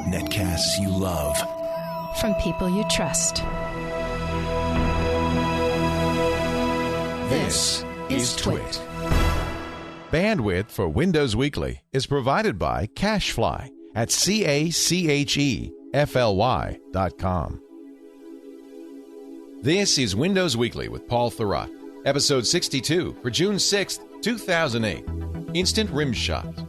Netcasts you love. From people you trust. This is Twit. Bandwidth for Windows Weekly is provided by CacheFly at CACHEFLY.com. This is Windows Weekly with Paul Thurrott, episode 62 for June 6th, 2008. Instant Rimshot.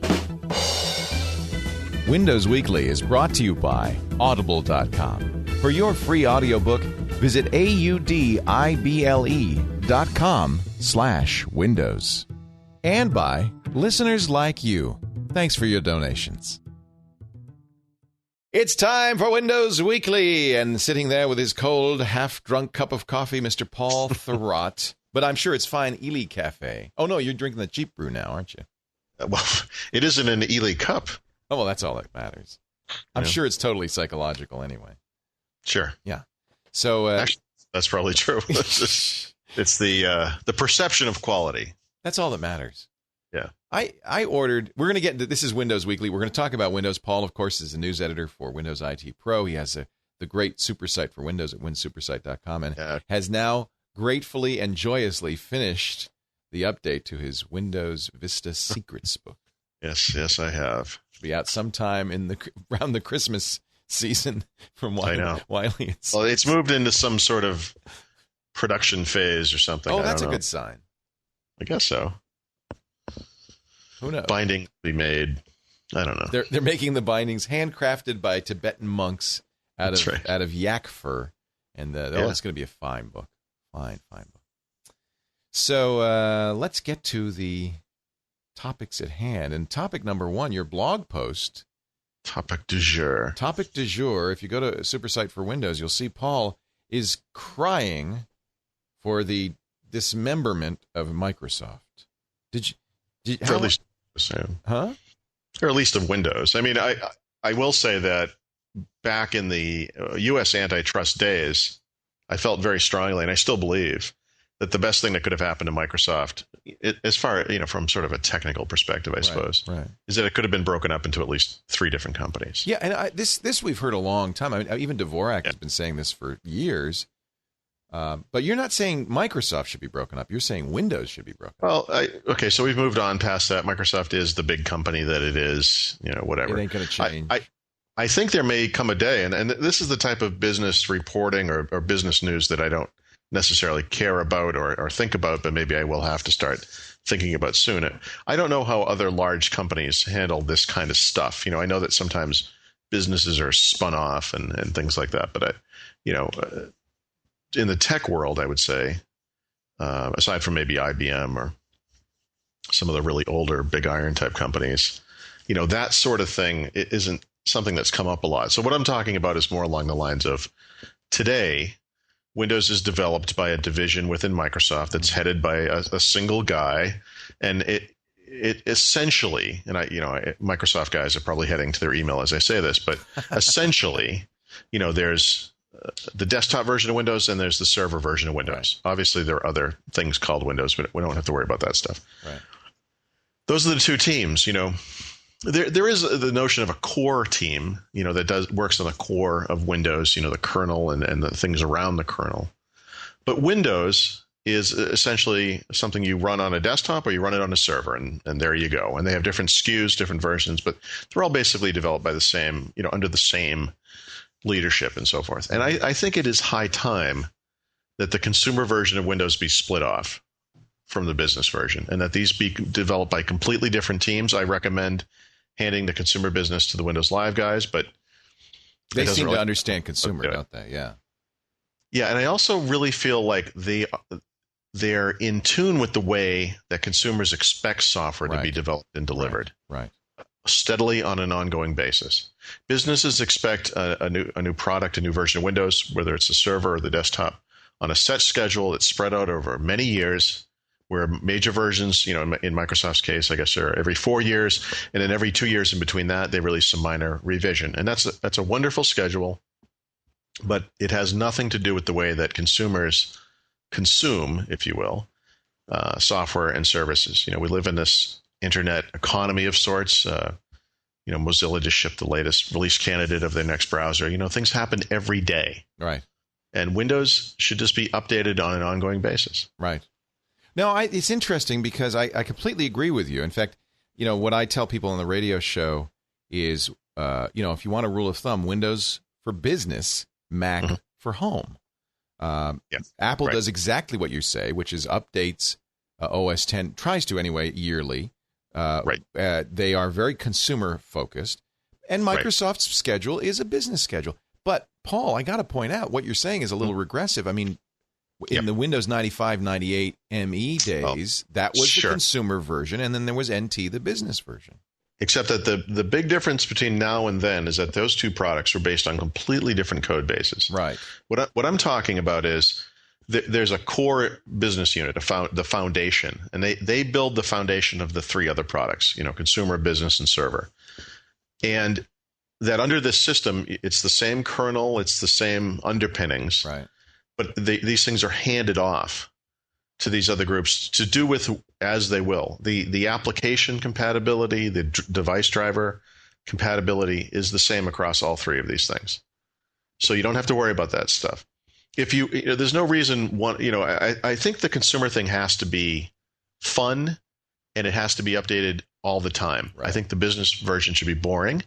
Windows Weekly is brought to you by Audible.com. For your free audiobook, visit audible.com/Windows. And by listeners like you. Thanks for your donations. It's time for Windows Weekly, and sitting there with his cold, half-drunk cup of coffee, Mr. Paul Thurrott. But I'm sure it's fine Ely Cafe. Oh, no, you're drinking the cheap brew now, aren't you? Well, it isn't an Ely cup. Oh, well, that's all that matters. I'm sure it's totally psychological anyway. Sure. Yeah. So actually, that's probably true. It's the perception of quality. That's all that matters. Yeah. I ordered, we're going to get into, this is Windows Weekly. We're going to talk about Windows. Paul, of course, is the news editor for Windows IT Pro. He has the great super site for Windows at winsupersite.com and has now gratefully and joyously finished the update to his Windows Vista Secrets book. Yes, I have. Should be out sometime around the Christmas season from Wiley. Well, it's moved into some sort of production phase or something. Oh, that's a good sign. I guess so. Who knows? Binding to be made. I don't know. They're making the bindings handcrafted by Tibetan monks out of yak fur, and it's going to be a fine book. Fine book. So let's get to the topics at hand. And topic number one, your blog post. Topic du jour. Topic du jour. If you go to Supersite for Windows, you'll see Paul is crying for the dismemberment of Microsoft. Or at least, huh? Or at least of Windows. I mean, I will say that back in the U.S. antitrust days, I felt very strongly, and I still believe, that the best thing that could have happened to Microsoft, as far from sort of a technical perspective, I suppose, is that it could have been broken up into at least 3 different companies. Yeah, and this we've heard a long time. I mean, even Dvorak has been saying this for years. But you're not saying Microsoft should be broken up. You're saying Windows should be broken up. Well, so we've moved on past that. Microsoft is the big company that it is, whatever. It ain't going to change. I think there may come a day, and this is the type of business reporting or business news that I don't necessarily care about or think about, but maybe I will have to start thinking about soon. I don't know how other large companies handle this kind of stuff. I know that sometimes businesses are spun off and things like that, but in the tech world, I would say, aside from maybe IBM or some of the really older big iron type companies, that sort of thing isn't something that's come up a lot. So what I'm talking about is more along the lines of today, Windows is developed by a division within Microsoft that's headed by a single guy, and it essentially, and Microsoft guys are probably heading to their email as I say this, but essentially, there's the desktop version of Windows and there's the server version of Windows. Right. Obviously, there are other things called Windows, but we don't have to worry about that stuff. Right. Those are the 2 teams. There is the notion of a core team, that works on the core of Windows, the kernel and the things around the kernel. But Windows is essentially something you run on a desktop or you run it on a server, and there you go. And they have different SKUs, different versions, but they're all basically developed by the same, under the same leadership and so forth. And I think it is high time that the consumer version of Windows be split off from the business version, and that these be developed by completely different teams. I recommend handing the consumer business to the Windows Live guys, but they seem to understand consumer, don't they? Yeah. Yeah, and I also really feel like they're in tune with the way that consumers expect software to be developed and delivered. Right. Steadily on an ongoing basis. Businesses expect a new product, a new version of Windows, whether it's the server or the desktop, on a set schedule that's spread out over many years, where major versions, in Microsoft's case, I guess are every 4 years, and then every 2 years in between that, they release some minor revision. And that's a wonderful schedule, but it has nothing to do with the way that consumers consume, if you will, software and services. We live in this internet economy of sorts. Mozilla just shipped the latest release candidate of their next browser. Things happen every day. Right. And Windows should just be updated on an ongoing basis. Right. No, it's interesting because I completely agree with you. In fact, what I tell people on the radio show is, if you want a rule of thumb, Windows for business, Mac for home. Yes. Apple does exactly what you say, which is updates OS 10, tries to anyway, yearly. They are very consumer focused, and Microsoft's schedule is a business schedule. But Paul, I got to point out what you're saying is a little regressive. I mean, in the Windows 95, 98 ME days, that was the consumer version, and then there was NT, the business version. Except that the big difference between now and then is that those two products were based on completely different code bases. Right. What I'm talking about is there's a core business unit, the foundation, and they build the foundation of the three other products, consumer, business, and server. And that under this system, it's the same kernel, it's the same underpinnings, right? But these things are handed off to these other groups to do with as they will. The application compatibility, the device driver compatibility is the same across all three of these things. So you don't have to worry about that stuff. If there's no reason I think the consumer thing has to be fun and it has to be updated all the time. Right. I think the business version should be boring,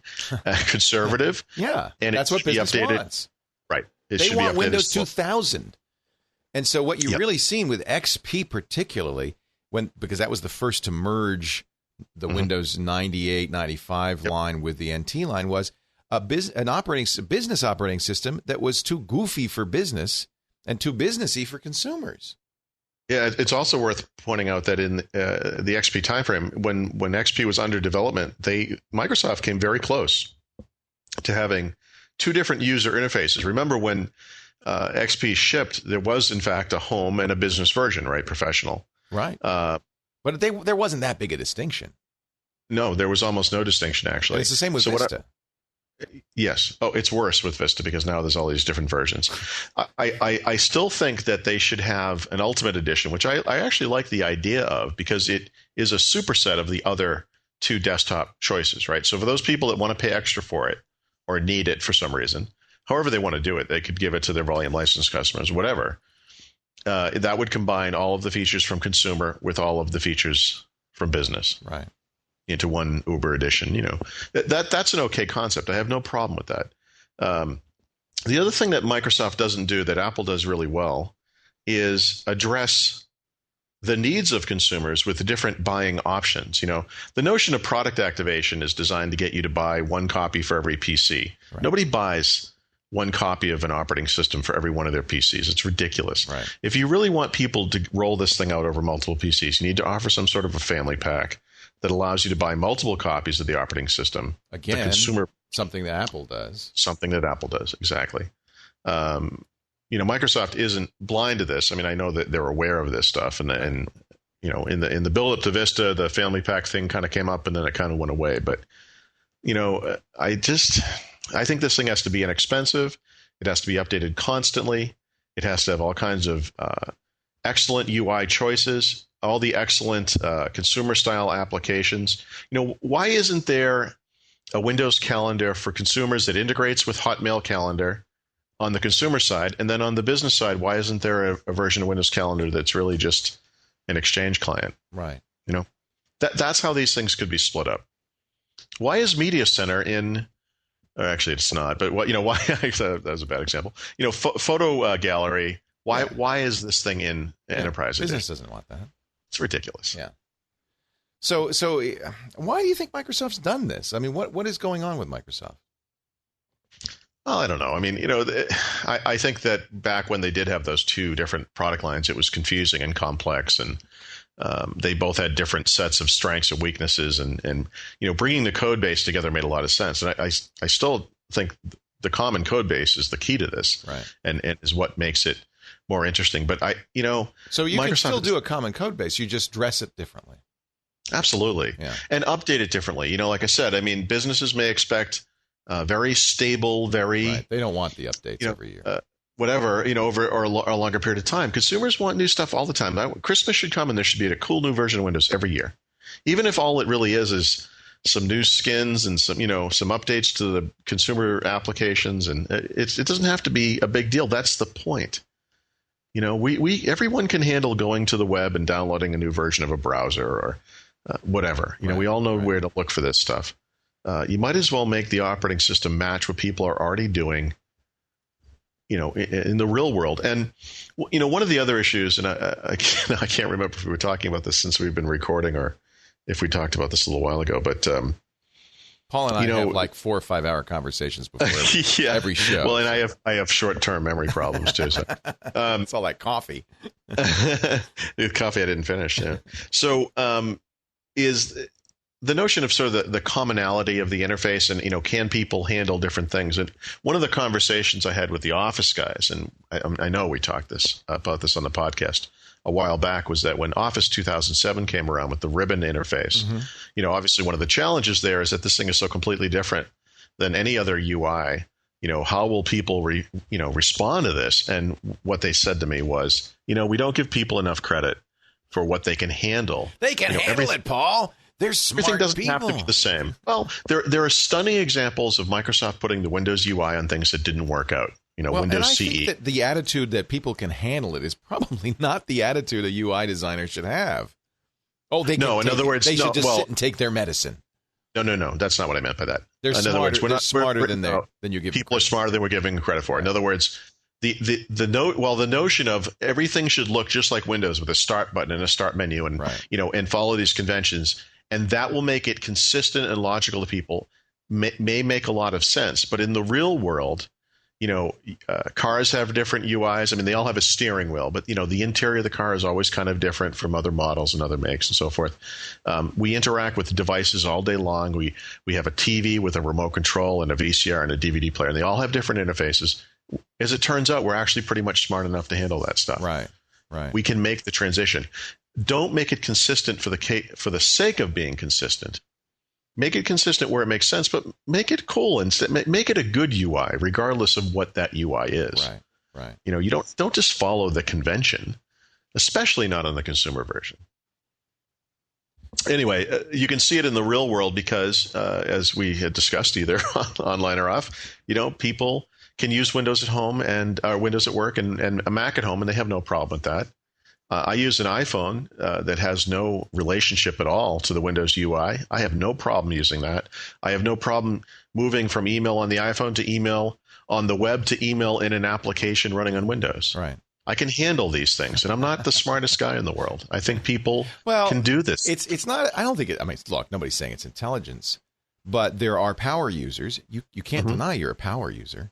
conservative. Yeah, and that's what business wants. Right. They want Windows 2000. And so what you've really seen with XP particularly, because that was the first to merge the Windows 98, 95 line with the NT line, was a business operating system that was too goofy for business and too businessy for consumers. Yeah, it's also worth pointing out that in the XP timeframe, when XP was under development, Microsoft came very close to having two different user interfaces. Remember when XP shipped, there was in fact a home and a business version, right? Professional, right? But there wasn't that big a distinction. No, there was almost no distinction actually. And it's the same with Vista. Yes. Oh, it's worse with Vista because now there's all these different versions. I still think that they should have an Ultimate Edition, which I actually like the idea of because it is a superset of the other two desktop choices, right? So for those people that want to pay extra for it or need it for some reason, however they want to do it, they could give it to their volume license customers, whatever. That would combine all of the features from consumer with all of the features from business. Right. Into one Uber edition, that's an okay concept. I have no problem with that. The other thing that Microsoft doesn't do that Apple does really well is address the needs of consumers with the different buying options. The notion of product activation is designed to get you to buy one copy for every PC. Right. Nobody buys one copy of an operating system for every one of their PCs. It's ridiculous. Right. If you really want people to roll this thing out over multiple PCs, you need to offer some sort of a family pack that allows you to buy multiple copies of the operating system. Again, something that Apple does. Something that Apple does, exactly. Microsoft isn't blind to this. I mean, I know that they're aware of this stuff, and in the build up to Vista, the family pack thing kind of came up, and then it kind of went away. But I think this thing has to be inexpensive. It has to be updated constantly. It has to have all kinds of excellent UI choices, all the excellent consumer-style applications. Why isn't there a Windows calendar for consumers that integrates with Hotmail calendar on the consumer side? And then on the business side, why isn't there a version of Windows Calendar that's really just an Exchange client? Right. That's how these things could be split up. Why is Media Center in... Actually, it's not. But why? That was a bad example. Photo gallery. Why is this thing in Enterprise? Business doesn't want that. It's ridiculous. Yeah. So why do you think Microsoft's done this? I mean, what is going on with Microsoft? Well, I don't know. I mean, I think that back when they did have those two different product lines, it was confusing and complex, and they both had different sets of strengths and weaknesses, and bringing the code base together made a lot of sense. And I still think the common code base is the key to this, right? And is what makes it more interesting. But so you can still do a common code base. You just dress it differently. Absolutely. Yeah. And update it differently. Like I said, I mean, businesses may expect very stable, Right. They don't want the updates every year. Whatever, over or a longer period of time. Consumers want new stuff all the time. Christmas should come and there should be a cool new version of Windows every year. Even if all it really is some new skins and some updates to the consumer applications, and it doesn't have to be a big deal. That's the point. Everyone can handle going to the web and downloading a new version of a browser or whatever. We all know where to look for this stuff. You might as well make the operating system match what people are already doing, in the real world. And, one of the other issues, and I can't remember if we were talking about this since we've been recording or if we talked about this a little while ago, but Paul and I have like 4 or 5 hour conversations before every show. Well, and I have short-term memory problems too. So it's all like coffee. The coffee I didn't finish. Yeah. So is the notion of sort of the commonality of the interface, and can people handle different things? And one of the conversations I had with the Office guys, and I know we talked about this on the podcast a while back, was that when Office 2007 came around with the ribbon interface, obviously one of the challenges there is that this thing is so completely different than any other UI. How will people respond to this? And what they said to me was, we don't give people enough credit for what they can handle. They can handle it, Paul. They're smart Everything doesn't people. have to be the same. Well, there are stunning examples of Microsoft putting the Windows UI on things that didn't work out. Windows CE. Think that the attitude that people can handle it is probably not the attitude a UI designer should have. Oh, they should just sit and take their medicine. No. That's not what I meant by that. They're smarter than you give. People are smarter than we're giving credit for. In other words, the notion of everything should look just like Windows with a start button and a start menu, and and follow these conventions, and that will make it consistent and logical to people, may make a lot of sense. But in the real world, cars have different UIs. I mean, they all have a steering wheel, but the interior of the car is always kind of different from other models and other makes and so forth. We interact with devices all day long. We have a TV with a remote control and a VCR and a DVD player, and they all have different interfaces. As it turns out, we're actually pretty much smart enough to handle that stuff. Right. We can make the transition. Don't make it consistent for the sake of being consistent. Make it consistent where it makes sense, but make it cool and make it a good UI, regardless of what that UI is. Right. You don't just follow the convention, especially not on the consumer version. Anyway, you can see it in the real world because, as we had discussed, either online or off, people can use Windows at home and Windows at work and a Mac at home, and they have no problem with that. I use an iPhone that has no relationship at all to the Windows UI. I have no problem using that. I have no problem moving from email on the iPhone to email on the web to email in an application running on Windows. Right. I can handle these things, and I'm not the smartest guy in the world. I think people can do this. It's not. I don't think it. I mean, look, nobody's saying it's intelligence, but there are power users. You can't deny you're a power user.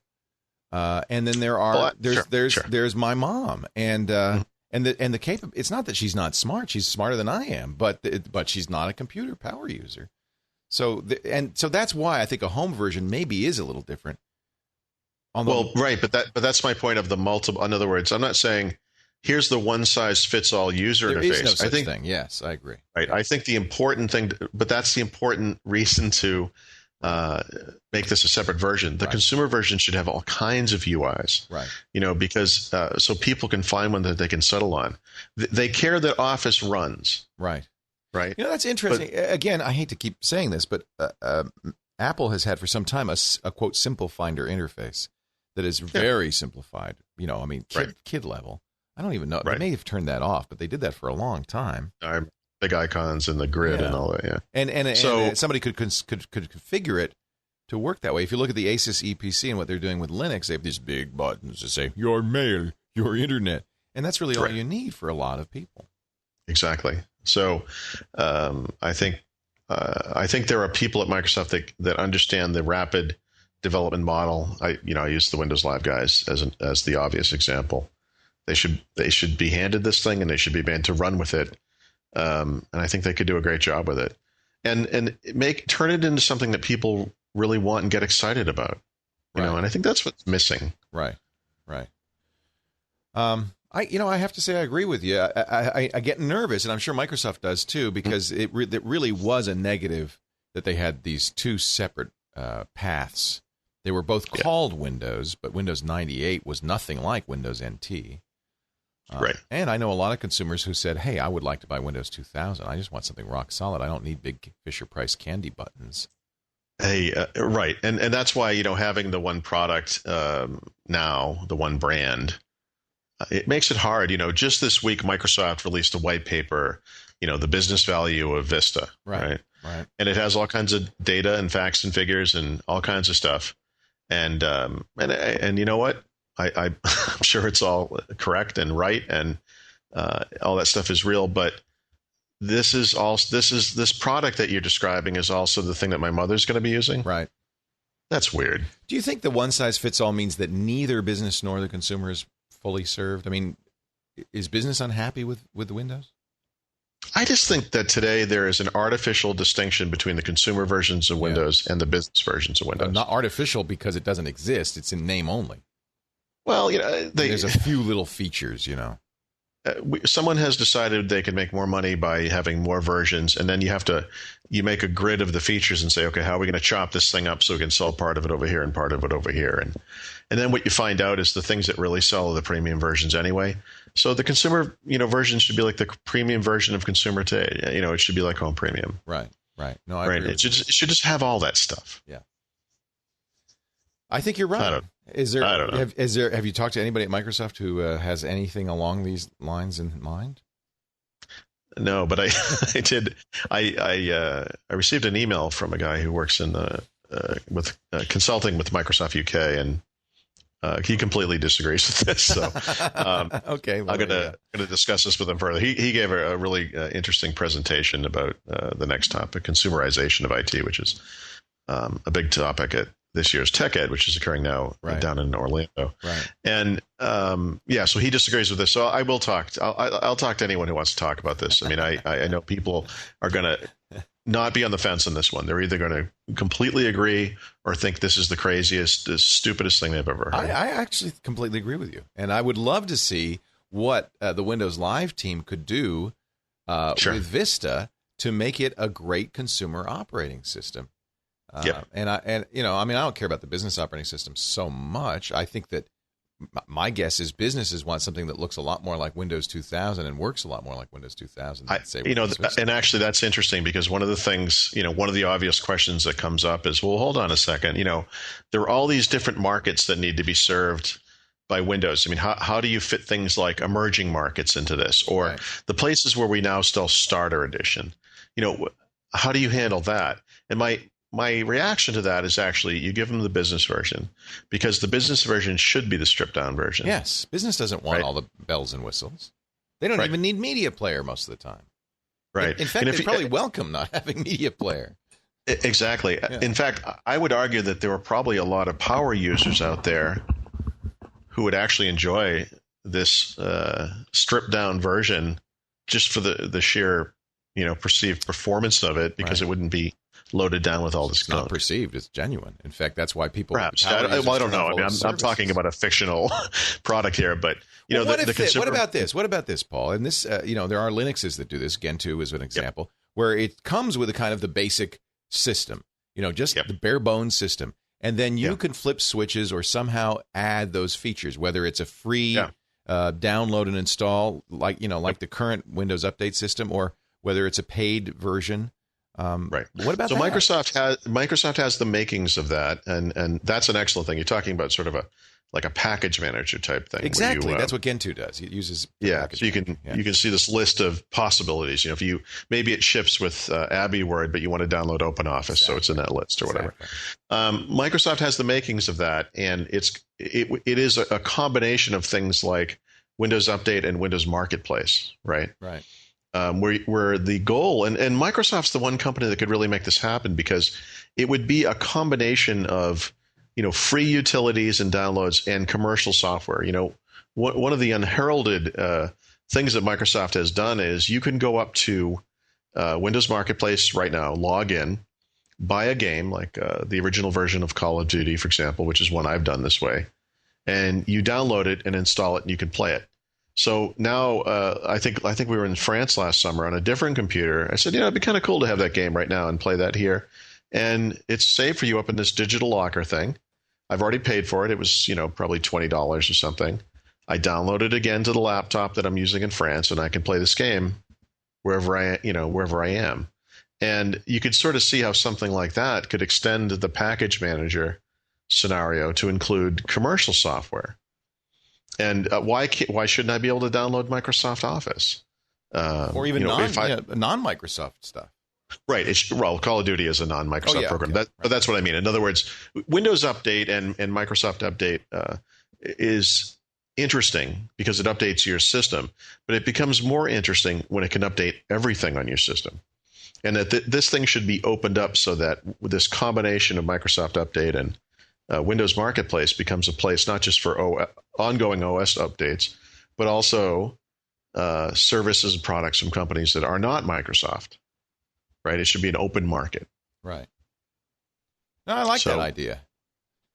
And then there's my mom and. And the it's not that she's not smart. She's smarter than I am, but she's not a computer power user. So that's why I think a home version maybe is a little different. Right, but that's my point of the multiple. In other words, I'm not saying here's the one size fits all user interface. There is no such thing. Yes, I agree. Right, I think the important thing, but that's the important reason to make this a separate version. The consumer version should have all kinds of UIs, right? Because so people can find one that they can settle on. They care that Office runs, right? That's interesting. Again, I hate to keep saying this, but Apple has had for some time a quote simple Finder interface that is very simplified. Kid level. I don't even know. They may have turned that off, but they did that for a long time. Big icons and the grid and all that, And somebody could configure it to work that way. If you look at the Asus EPC and what they're doing with Linux, they have these big buttons to say your mail, your internet, and that's really all you need for a lot of people. Exactly. So I think there are people at Microsoft that understand the rapid development model. I use the Windows Live guys as the obvious example. They should be handed this thing and they should be made to run with it. And I think they could do a great job with it, and turn it into something that people really want and get excited about, you know. And I think that's what's missing. Right. I have to say I agree with you. I get nervous, and I'm sure Microsoft does too, because it really was a negative that they had these two separate paths. They were both called Windows, but Windows 98 was nothing like Windows NT. Right. And I know a lot of consumers who said, hey, I would like to buy Windows 2000. I just want something rock solid. I don't need big Fisher-Price candy buttons. Hey, right. And that's why, having the one product now, the one brand, it makes it hard. Just this week, Microsoft released a white paper, the business value of Vista. Right. And it has all kinds of data and facts and figures and all kinds of stuff. And you know what? I'm sure it's all correct and right, and all that stuff is real. But this product that you're describing is also the thing that my mother's going to be using. Right. That's weird. Do you think the one size fits all means that neither business nor the consumer is fully served? I mean, is business unhappy with the Windows? I just think that today there is an artificial distinction between the consumer versions of Windows and the business versions of Windows. Not artificial because it doesn't exist. It's in name only. Well, there's a few little features, someone has decided they can make more money by having more versions, and then you make a grid of the features and say, okay, how are we going to chop this thing up so we can sell part of it over here and part of it over here? And then what you find out is the things that really sell are the premium versions anyway. So the consumer, version should be like the premium version of consumer today. It should be like home premium. Right. No, I agree. It should just have all that stuff. Yeah. I think you're right. I don't know. Have you talked to anybody at Microsoft who has anything along these lines in mind? No, but I did. I received an email from a guy who works in with consulting with Microsoft UK, and he completely disagrees with this. So okay, well, I'm gonna discuss this with him further. He gave a really interesting presentation about the next topic, consumerization of IT, which is a big topic at this year's Tech Ed, which is occurring now down in Orlando. Right. And so he disagrees with this. So I will talk. I'll talk to anyone who wants to talk about this. I mean, I know people are going to not be on the fence on this one. They're either going to completely agree or think this is the craziest, the stupidest thing they've ever heard. I actually completely agree with you. And I would love to see what the Windows Live team could do with Vista to make it a great consumer operating system. I don't care about the business operating system so much. I think that my guess is businesses want something that looks a lot more like Windows 2000 and works a lot more like Windows 2000. And actually that's interesting because one of the things, one of the obvious questions that comes up is, well, hold on a second. There are all these different markets that need to be served by Windows. I mean, how do you fit things like emerging markets into this, or the places where we now still starter edition? How do you handle that? And my reaction to that is actually you give them the business version because the business version should be the stripped down version. Yes. Business doesn't want all the bells and whistles. They don't even need media player most of the time. Right. In fact, they probably welcome not having media player. Exactly. Yeah. In fact, I would argue that there were probably a lot of power users out there who would actually enjoy this stripped down version just for the sheer, perceived performance of it because it wouldn't be loaded down with all this gunk. Not perceived, it's genuine. In fact, that's why people. Perhaps. I don't know. I mean, I'm talking about a fictional product here, but what about this? What about this, Paul? And this, there are Linuxes that do this. Gentoo is an example where it comes with a kind of the basic system, just the bare bones system, and then you can flip switches or somehow add those features, whether it's a free download and install, like the current Windows Update system, or whether it's a paid version. Right. What about so that? Microsoft has the makings of that, and that's an excellent thing. You're talking about sort of a package manager type thing. Exactly. That's what Gentoo does. It uses so you can see this list of possibilities. If maybe it ships with Abbey Word, but you want to download OpenOffice, so it's in that list or whatever. Microsoft has the makings of that, and it is a combination of things like Windows Update and Windows Marketplace, right? Right. Where the goal, and Microsoft's the one company that could really make this happen because it would be a combination of, free utilities and downloads and commercial software. One of the unheralded things that Microsoft has done is you can go up to Windows Marketplace right now, log in, buy a game like the original version of Call of Duty, for example, which is one I've done this way, and you download it and install it and you can play it. So now I think we were in France last summer on a different computer. I said, it'd be kind of cool to have that game right now and play that here. And it's saved for you up in this digital locker thing. I've already paid for it. It was, probably $20 or something. I download it again to the laptop that I'm using in France, and I can play this game wherever I am. And you could sort of see how something like that could extend the package manager scenario to include commercial software. And why shouldn't I be able to download Microsoft Office? Or even non-Microsoft stuff. Right. Call of Duty is a non-Microsoft program. Okay. But that's what I mean. In other words, Windows Update and Microsoft Update is interesting because it updates your system, but it becomes more interesting when it can update everything on your system. And that this thing should be opened up so that this combination of Microsoft Update and Windows Marketplace becomes a place not just for ongoing OS updates, but also services and products from companies that are not Microsoft. Right? It should be an open market. Right. No, I like that idea.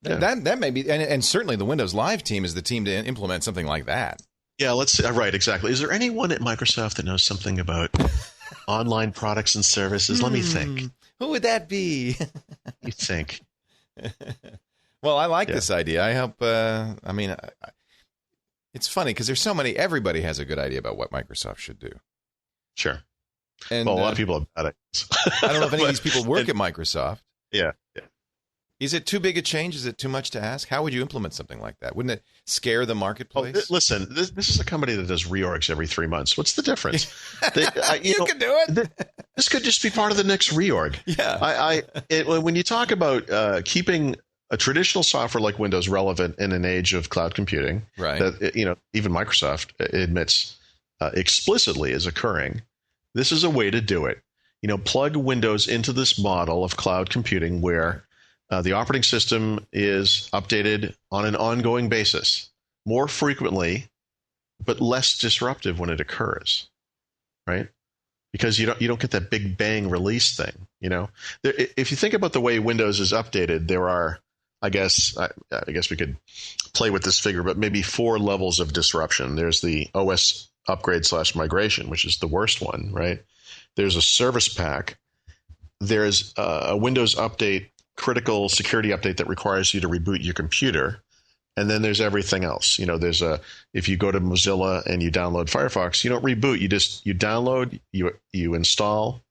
Yeah. That may be, and certainly the Windows Live team is the team to implement something like that. Yeah, right, exactly. Is there anyone at Microsoft that knows something about online products and services? Let me think. Who would that be? You think? Well, I like this idea. I hope. It's funny because there's so many. Everybody has a good idea about what Microsoft should do. Sure. And a lot of people have bad ideas. I don't know if any of these people work at Microsoft. Yeah. Is it too big a change? Is it too much to ask? How would you implement something like that? Wouldn't it scare the marketplace? Listen, this is a company that does reorgs every 3 months. What's the difference? You can do it. This could just be part of the next reorg. Yeah. When you talk about keeping a traditional software like Windows relevant in an age of cloud computing, right? That even Microsoft admits explicitly is occurring. This is a way to do it. Plug Windows into this model of cloud computing where the operating system is updated on an ongoing basis, more frequently, but less disruptive when it occurs, right? Because you don't get that big bang release thing. If you think about the way Windows is updated, there are, I guess we could play with this figure, but maybe 4 levels of disruption. There's the OS upgrade/migration, which is the worst one, right? There's a service pack. There's a Windows update, critical security update that requires you to reboot your computer. And then there's everything else. If you go to Mozilla and you download Firefox, you don't reboot. You download, you install,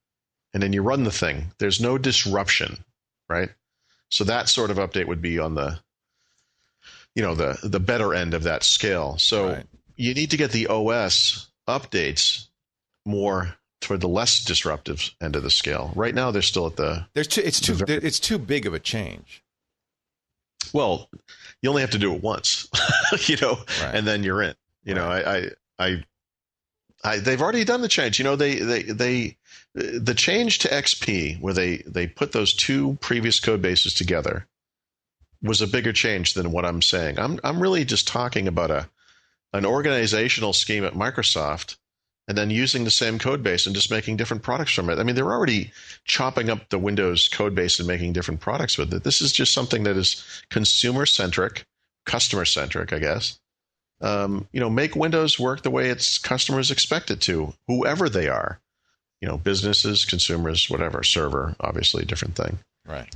and then you run the thing. There's no disruption, right? So that sort of update would be on the better end of that scale. So right. You need to get the OS updates more toward the less disruptive end of the scale. Right now, they're still at the. It's too big of a change. Well, you only have to do it once, right. And then you're in. They've already done the change. The change to XP, where they put those 2 previous code bases together, was a bigger change than what I'm saying. I'm really just talking about an organizational scheme at Microsoft, and then using the same code base and just making different products from it. I mean, they're already chopping up the Windows code base and making different products with it. This is just something that is consumer-centric, customer-centric, I guess. Make Windows work the way its customers expect it to, whoever they are. Businesses, consumers, whatever, server, obviously a different thing. Right.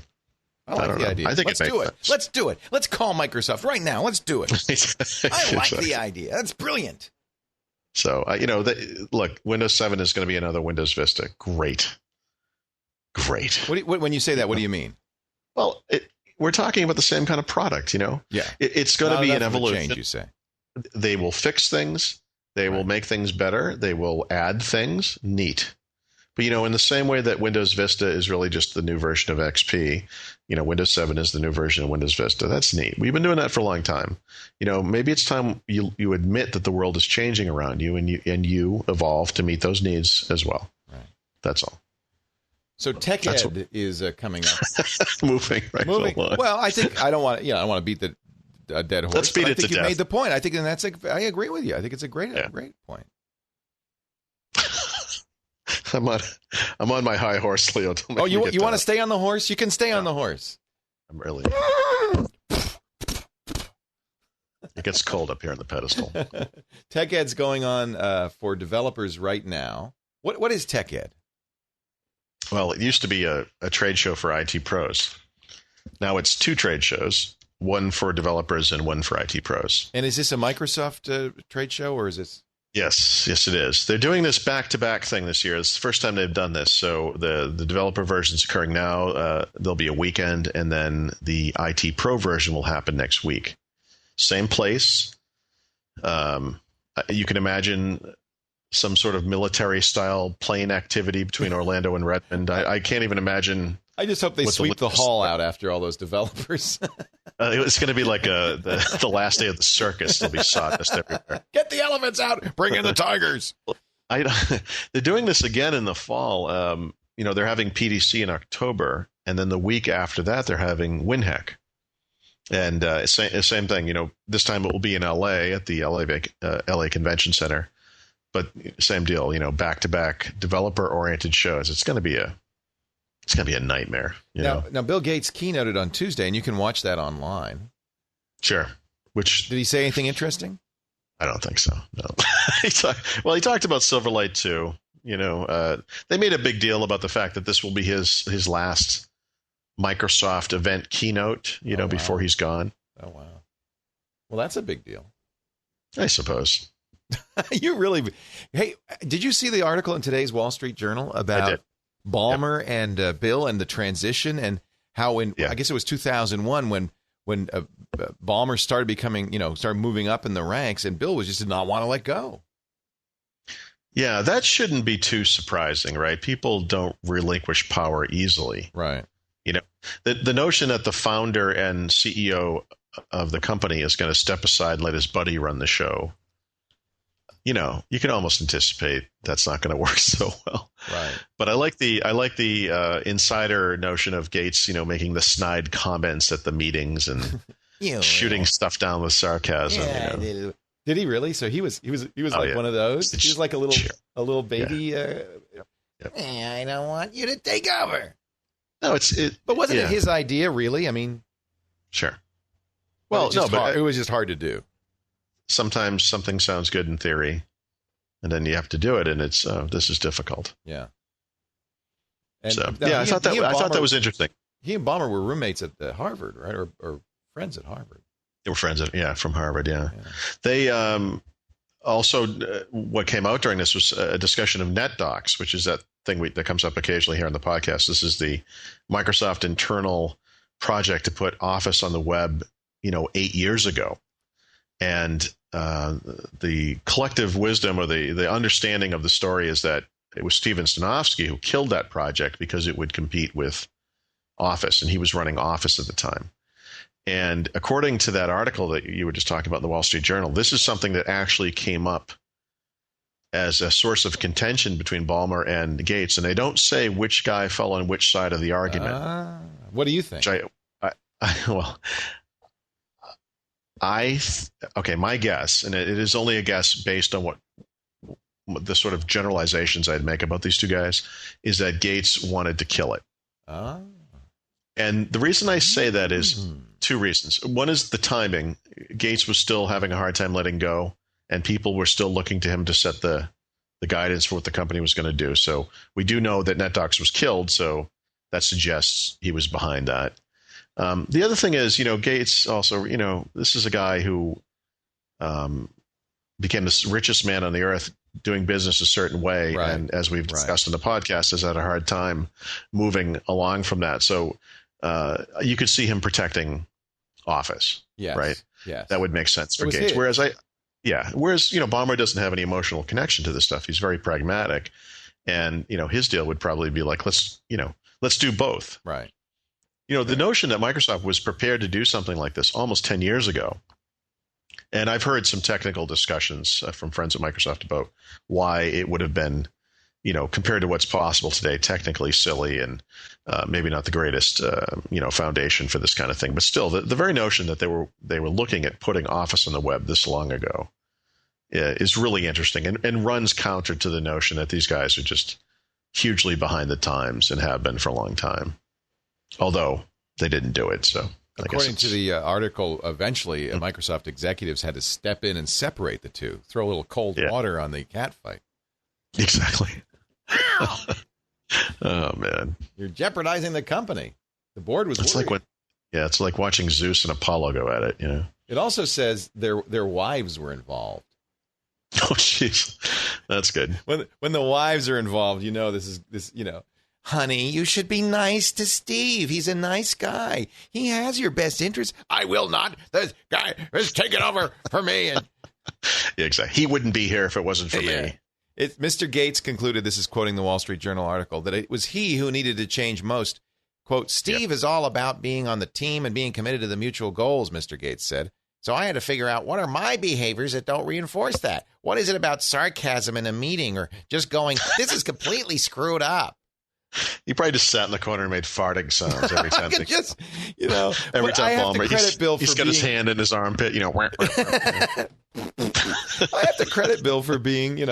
I like the idea. I think Let's do it. Let's do it. Let's call Microsoft right now. Let's do it. I like the idea. That's brilliant. So, look, Windows 7 is going to be another Windows Vista. Great. When you say that, what do you mean? Well, we're talking about the same kind of product, Yeah. It's going to be an evolution. Change, you say. They will fix things. They will make things better. They will add things. Neat. But, in the same way that Windows Vista is really just the new version of XP, Windows 7 is the new version of Windows Vista. That's neat. We've been doing that for a long time. Maybe it's time you admit that the world is changing around you, and you evolve to meet those needs as well. Right. That's all. So Tech Ed is coming up. Moving along. Well, I think I don't want to beat the dead horse. Let's beat it to death. I think you made the point. I think I agree with you. I think it's a great point. I'm on my high horse, Leo. You want to stay on the horse? You can stay on the horse. I'm really. It gets cold up here on the pedestal. Tech Ed's going on for developers right now. What is Tech Ed? Well, it used to be a trade show for IT pros. Now it's 2 trade shows. one for developers and one for IT pros. And is this a Microsoft trade show, or is this? Yes, it is. They're doing this back-to-back thing this year. It's the first time they've done this. So the developer version is occurring now. There'll be a weekend, and then the IT Pro version will happen next week. Same place. You can imagine some sort of military-style plane activity between Orlando and Redmond. I can't even imagine. I just hope they sweep the hall out after all those developers. It's going to be like the last day of the circus. There'll be sawdust everywhere. Get the elephants out. Bring in the tigers. They're doing this again in the fall. They're having PDC in October, and then the week after that, they're having WinHack. And same thing. This time it will be in LA at the LA Convention Center. But same deal. Back-to-back developer-oriented shows. It's going to be a nightmare. Now, Bill Gates keynoted on Tuesday, and you can watch that online. Sure. Did he say anything interesting? I don't think so. No. He talked about Silverlight too. They made a big deal about the fact that this will be his last Microsoft event keynote. Before he's gone. Oh wow. Well, that's a big deal. I suppose. You really? Hey, did you see the article in today's Wall Street Journal about Ballmer and Bill and the transition, and how I guess it was 2001 when Ballmer started becoming, started moving up in the ranks, and Bill just did not want to let go. Yeah, that shouldn't be too surprising, right? People don't relinquish power easily. Right. The notion that the founder and CEO of the company is going to step aside and let his buddy run the show, you can almost anticipate that's not going to work so well. Right. But I like the insider notion of Gates, making the snide comments at the meetings and shooting stuff down with sarcasm. Yeah, Did he really? So he was like one of those. He was like a little baby. Yeah. I don't want you to take over. No, but wasn't it his idea, really? I mean, sure. Well, it was just hard to do. Sometimes something sounds good in theory, and then you have to do it, and it's this is difficult. Yeah. And I thought that was interesting. He and Ballmer were roommates at Harvard, right, or friends at Harvard. They were friends from Harvard. Yeah. They also what came out during this was a discussion of NetDocs, which is that thing that comes up occasionally here on the podcast. This is the Microsoft internal project to put Office on the web, 8 years ago. And the collective wisdom or the understanding of the story is that it was Steven Stanofsky who killed that project because it would compete with Office, and he was running Office at the time. And according to that article that you were just talking about in the Wall Street Journal, this is something that actually came up as a source of contention between Ballmer and Gates. And they don't say which guy fell on which side of the argument. What do you think? My guess, and it is only a guess based on what the sort of generalizations I'd make about these two guys, is that Gates wanted to kill it. And the reason I say that is two reasons. One is the timing. Gates was still having a hard time letting go, and people were still looking to him to set the guidance for what the company was going to do. So we do know that NetDocs was killed, so that suggests he was behind that. The other thing is, Gates also, this is a guy who became the richest man on the earth doing business a certain way. Right. And as we've discussed in the podcast, has had a hard time moving along from that. So you could see him protecting Office. Yes. Right. Yes. That would make sense for Gates. Whereas Ballmer doesn't have any emotional connection to this stuff. He's very pragmatic. And, his deal would probably be like, let's do both. Right. The notion that Microsoft was prepared to do something like this almost 10 years ago, and I've heard some technical discussions from friends at Microsoft about why it would have been, compared to what's possible today, technically silly and maybe not the greatest, foundation for this kind of thing. But still, the very notion that they were looking at putting Office on the web this long ago is really interesting and runs counter to the notion that these guys are just hugely behind the times and have been for a long time. Although they didn't do it, so according to the article, eventually Microsoft executives had to step in and separate the two, throw a little cold water on the cat fight. Exactly. Oh man, you're jeopardizing the company. The board was. It's worried. like Yeah, it's like watching Zeus and Apollo go at it, you know. It also says their wives were involved. Oh, jeez. That's good. When the wives are involved, you know this. Honey, you should be nice to Steve. He's a nice guy. He has your best interest. I will not. This guy is taking over for me. And yeah, exactly. He wouldn't be here if it wasn't for me. Mr. Gates concluded, this is quoting the Wall Street Journal article, that it was he who needed to change most. Quote, Steve is all about being on the team and being committed to the mutual goals, Mr. Gates said. So I had to figure out, what are my behaviors that don't reinforce that? What is it about sarcasm in a meeting or just going, this is completely screwed up? He probably just sat in the corner and made farting sounds every time. Every time Ballmer, he's got his hand in his armpit, you know. I have to credit Bill for being, he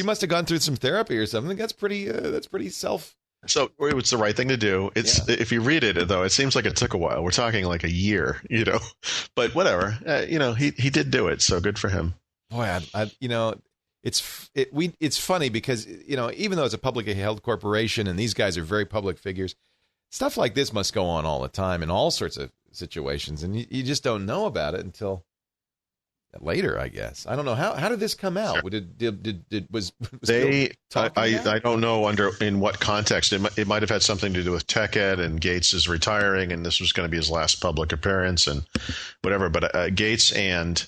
must have gone through some therapy or something. That's pretty self. So it was the right thing to do. If you read it, though, it seems like it took a while. We're talking like a year, but whatever. He did do it. So good for him. Boy, it's funny because, even though it's a publicly held corporation and these guys are very public figures, stuff like this must go on all the time in all sorts of situations. And you just don't know about it until later, I guess. I don't know. How did this come out? Sure. I don't know in what context. It might have had something to do with tech ed and Gates is retiring and this was going to be his last public appearance and whatever. But Gates and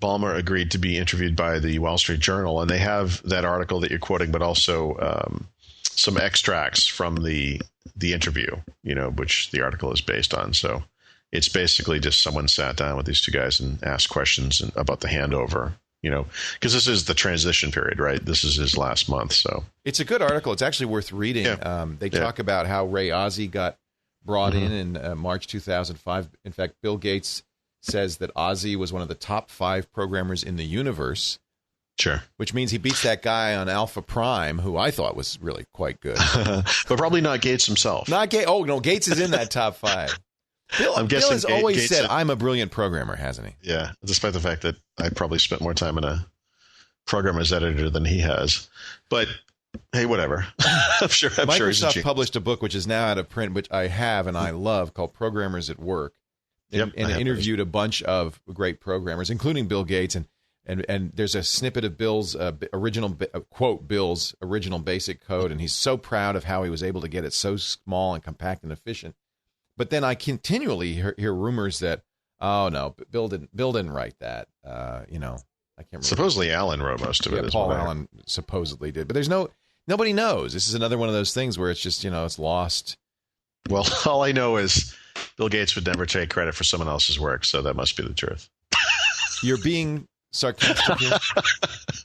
Ballmer agreed to be interviewed by the Wall Street Journal, and they have that article that you're quoting, but also some extracts from the interview, which the article is based on. So it's basically just someone sat down with these two guys and asked questions about the handover, because this is the transition period, right? This is his last month. So it's a good article. It's actually worth reading. Yeah. They talk about how Ray Ozzie got brought in March 2005. In fact, Bill Gates says that Ozzie was one of the top 5 programmers in the universe. Sure. Which means he beats that guy on Alpha Prime, who I thought was really quite good. But probably not Gates himself. Not Gates. Oh, no, Gates is in that top 5. Bill has always Gates said, I'm a brilliant programmer, hasn't he? Yeah, despite the fact that I probably spent more time in a programmer's editor than he has. But hey, whatever. I'm sure Microsoft published a book, which is now out of print, which I have and I love, called Programmers at Work. And interviewed a bunch of great programmers, including Bill Gates. And there's a snippet of Bill's Bill's original basic code. And he's so proud of how he was able to get it so small and compact and efficient. But then I continually hear rumors that, oh, no, Bill didn't write that. I can't remember. Supposedly Allen wrote most of it. Paul Allen supposedly did. But nobody knows. This is another one of those things where it's just, it's lost. Well, all I know is Bill Gates would never take credit for someone else's work, so that must be the truth. You're being sarcastic here?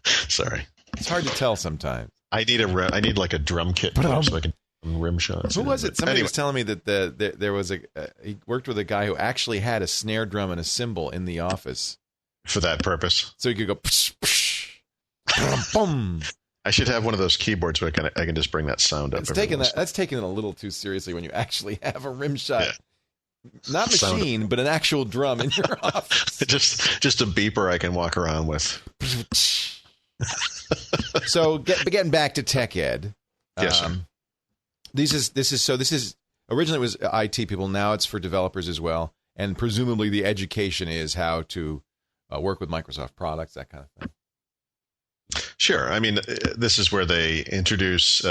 Sorry. It's hard to tell sometimes. I need like a drum kit so I can Rimshot. Who was it? Somebody was telling me that there was he worked with a guy who actually had a snare drum and a cymbal in the office. For that purpose? So he could go psh, psh, boom. I should have one of those keyboards where I can just bring that sound up. That's taking it a little too seriously when you actually have a Rimshot. Yeah. Not machine, but an actual drum in your office. just a beeper I can walk around with. So getting back to tech ed. Yes, sir. This is originally it was IT people. Now it's for developers as well. And presumably the education is how to work with Microsoft products, that kind of thing. Sure. I mean, this is where they introduce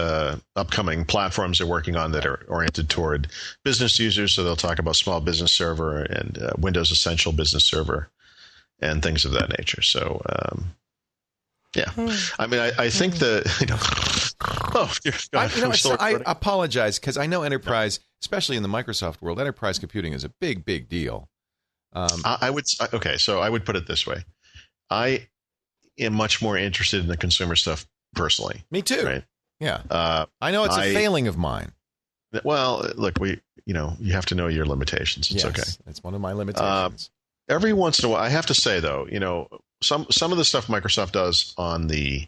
upcoming platforms they're working on that are oriented toward business users. So they'll talk about Small Business Server and Windows Essential Business Server and things of that nature. So, yeah. I mean, I think I apologize because I know enterprise, especially in the Microsoft world, enterprise computing is a big, big deal. I would put it this way. I am much more interested in the consumer stuff personally. Me too. Right? Yeah. I know it's a failing of mine. Well, look, you have to know your limitations. It's okay. It's one of my limitations. Every once in a while, I have to say though, some of the stuff Microsoft does on the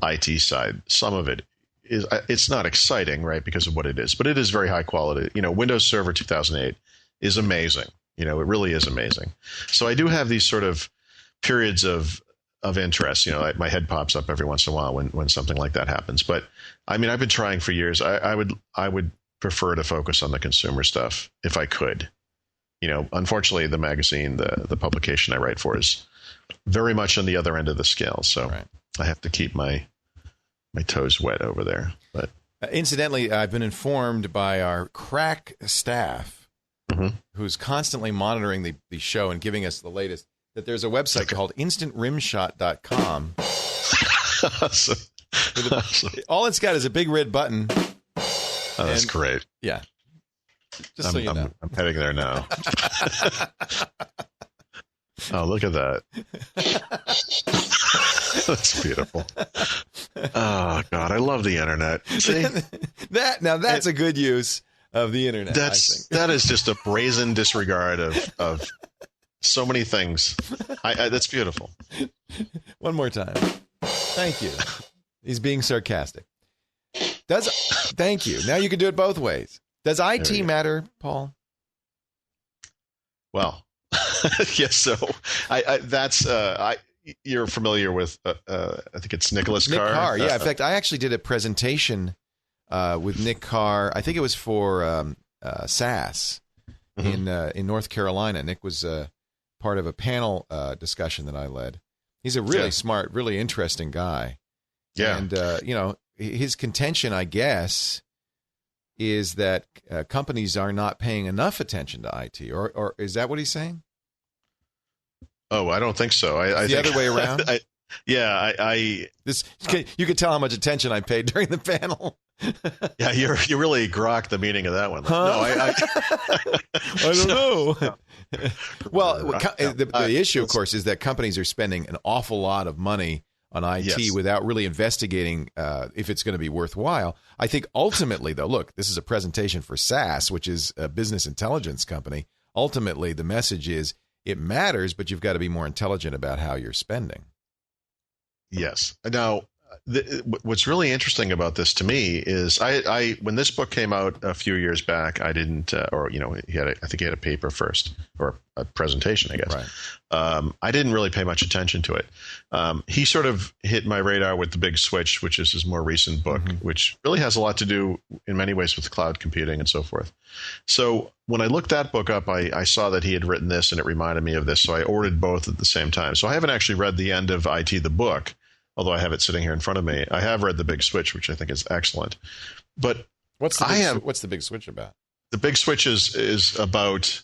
IT side, some of it it's not exciting, right, because of what it is, but it is very high quality. Windows Server 2008 is amazing. It really is amazing. So I do have these sort of periods of interest. My head pops up every once in a while when something like that happens. But I mean, I've been trying for years. I would prefer to focus on the consumer stuff if I could. Unfortunately, the magazine, the publication I write for, is very much on the other end of the scale. So right. I have to keep my toes wet over there. But incidentally, I've been informed by our crack staff, who's constantly monitoring the show and giving us the latest, that there's a website called instantrimshot.com. Awesome. All it's got is a big red button. Oh, that's great. Yeah. Just so you know. I'm heading there now. Oh, look at that. That's beautiful. Oh, God, I love the internet. See? That's a good use of the internet. That is just a brazen disregard of so many things. That's beautiful. One more time. Thank you. He's being sarcastic. Thank you. Now you can do it both ways. Does IT matter, Paul? Well, yes. So you're familiar with, I think it's Nick Carr. Yeah. In fact, I actually did a presentation with Nick Carr. I think it was for SAS in North Carolina. Nick was part of a panel discussion that I led. He's a really smart, really interesting guy. Yeah. And, his contention, I guess, is that companies are not paying enough attention to IT, or is that what he's saying? Oh, I don't think so. I the think other way around. You could tell how much attention I paid during the panel. Yeah, you really grokked the meaning of that one. Huh? No, I don't know. Well, the issue, of course, is that companies are spending an awful lot of money on IT without really investigating if it's going to be worthwhile. I think ultimately, though, look, this is a presentation for SAS, which is a business intelligence company. Ultimately, the message is it matters, but you've got to be more intelligent about how you're spending. Yes. Now, what's really interesting about this to me is I when this book came out a few years back, I didn't, I think he had a paper first, or a presentation, I guess. Right. I didn't really pay much attention to it. He sort of hit my radar with The Big Switch, which is his more recent book, which really has a lot to do in many ways with cloud computing and so forth. So when I looked that book up, I saw that he had written this and it reminded me of this. So I ordered both at the same time. So I haven't actually read the end of IT, the book, although I have it sitting here in front of me. I have read The Big Switch, which I think is excellent. But what's the Big Switch about? The Big Switch is about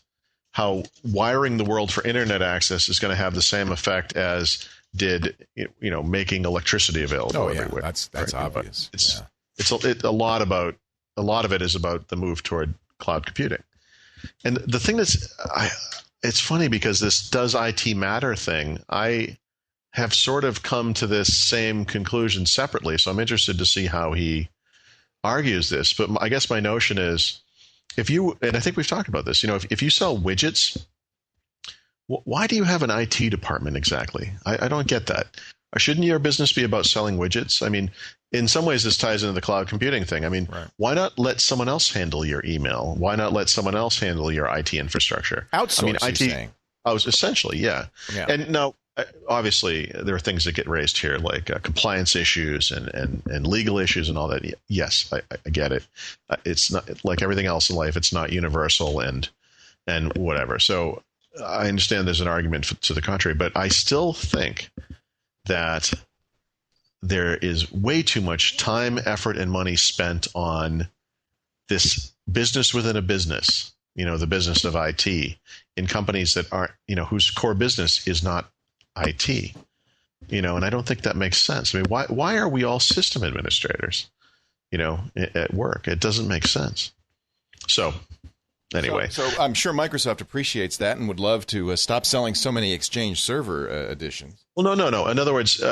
how wiring the world for internet access is going to have the same effect as did making electricity available everywhere. That's obvious. It's a lot of it is about the move toward cloud computing. And the thing it's funny because this does IT matter thing, I have sort of come to this same conclusion separately. So I'm interested to see how he argues this. But I guess my notion is, and I think we've talked about this, if you sell widgets, why do you have an IT department exactly? I don't get that. Or shouldn't your business be about selling widgets? I mean, in some ways, this ties into the cloud computing thing. I mean, Why not let someone else handle your email? Why not let someone else handle your IT infrastructure? Outsource, you're saying. Essentially, yeah. And now, obviously, there are things that get raised here, like compliance issues and legal issues and all that. Yes, I get it. It's not like everything else in life. It's not universal and whatever. So I understand there's an argument to the contrary, but I still think that there is way too much time, effort, and money spent on this business within a business, the business of IT, in companies that aren't, whose core business is not IT, and I don't think that makes sense. I mean, why are we all system administrators, at work? It doesn't make sense. So anyway. So I'm sure Microsoft appreciates that and would love to stop selling so many Exchange server editions. Well, no. In other words,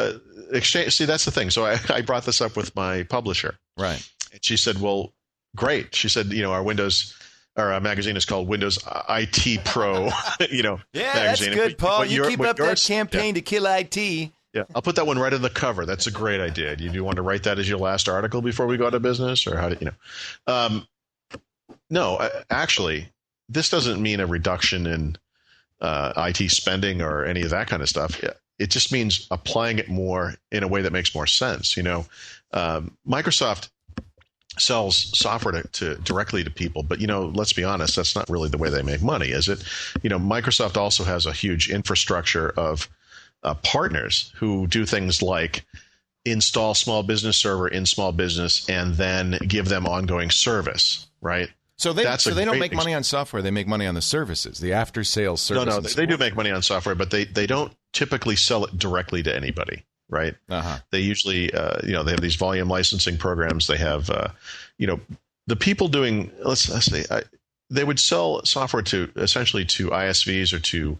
Exchange. See, that's the thing. So I brought this up with my publisher. Right. And she said, well, great. She said, our magazine is called Windows IT Pro, Yeah, magazine. that's good, Paul. You keep up that campaign to kill IT. Yeah, I'll put that one right on the cover. That's a great idea. Do you want to write that as your last article before we go out of business, or how do No, actually, this doesn't mean a reduction in IT spending or any of that kind of stuff. It just means applying it more in a way that makes more sense. Microsoft sells software to directly to people. But, let's be honest, that's not really the way they make money, is it? Microsoft also has a huge infrastructure of partners who do things like install small business server in small business and then give them ongoing service, right? So they don't make money on software. They make money on the services, the after sales services. No, they do make money on software, but they don't typically sell it directly to anybody. Right. They usually, they have these volume licensing programs. They have, the people doing, let's say, they would sell software essentially to ISVs or to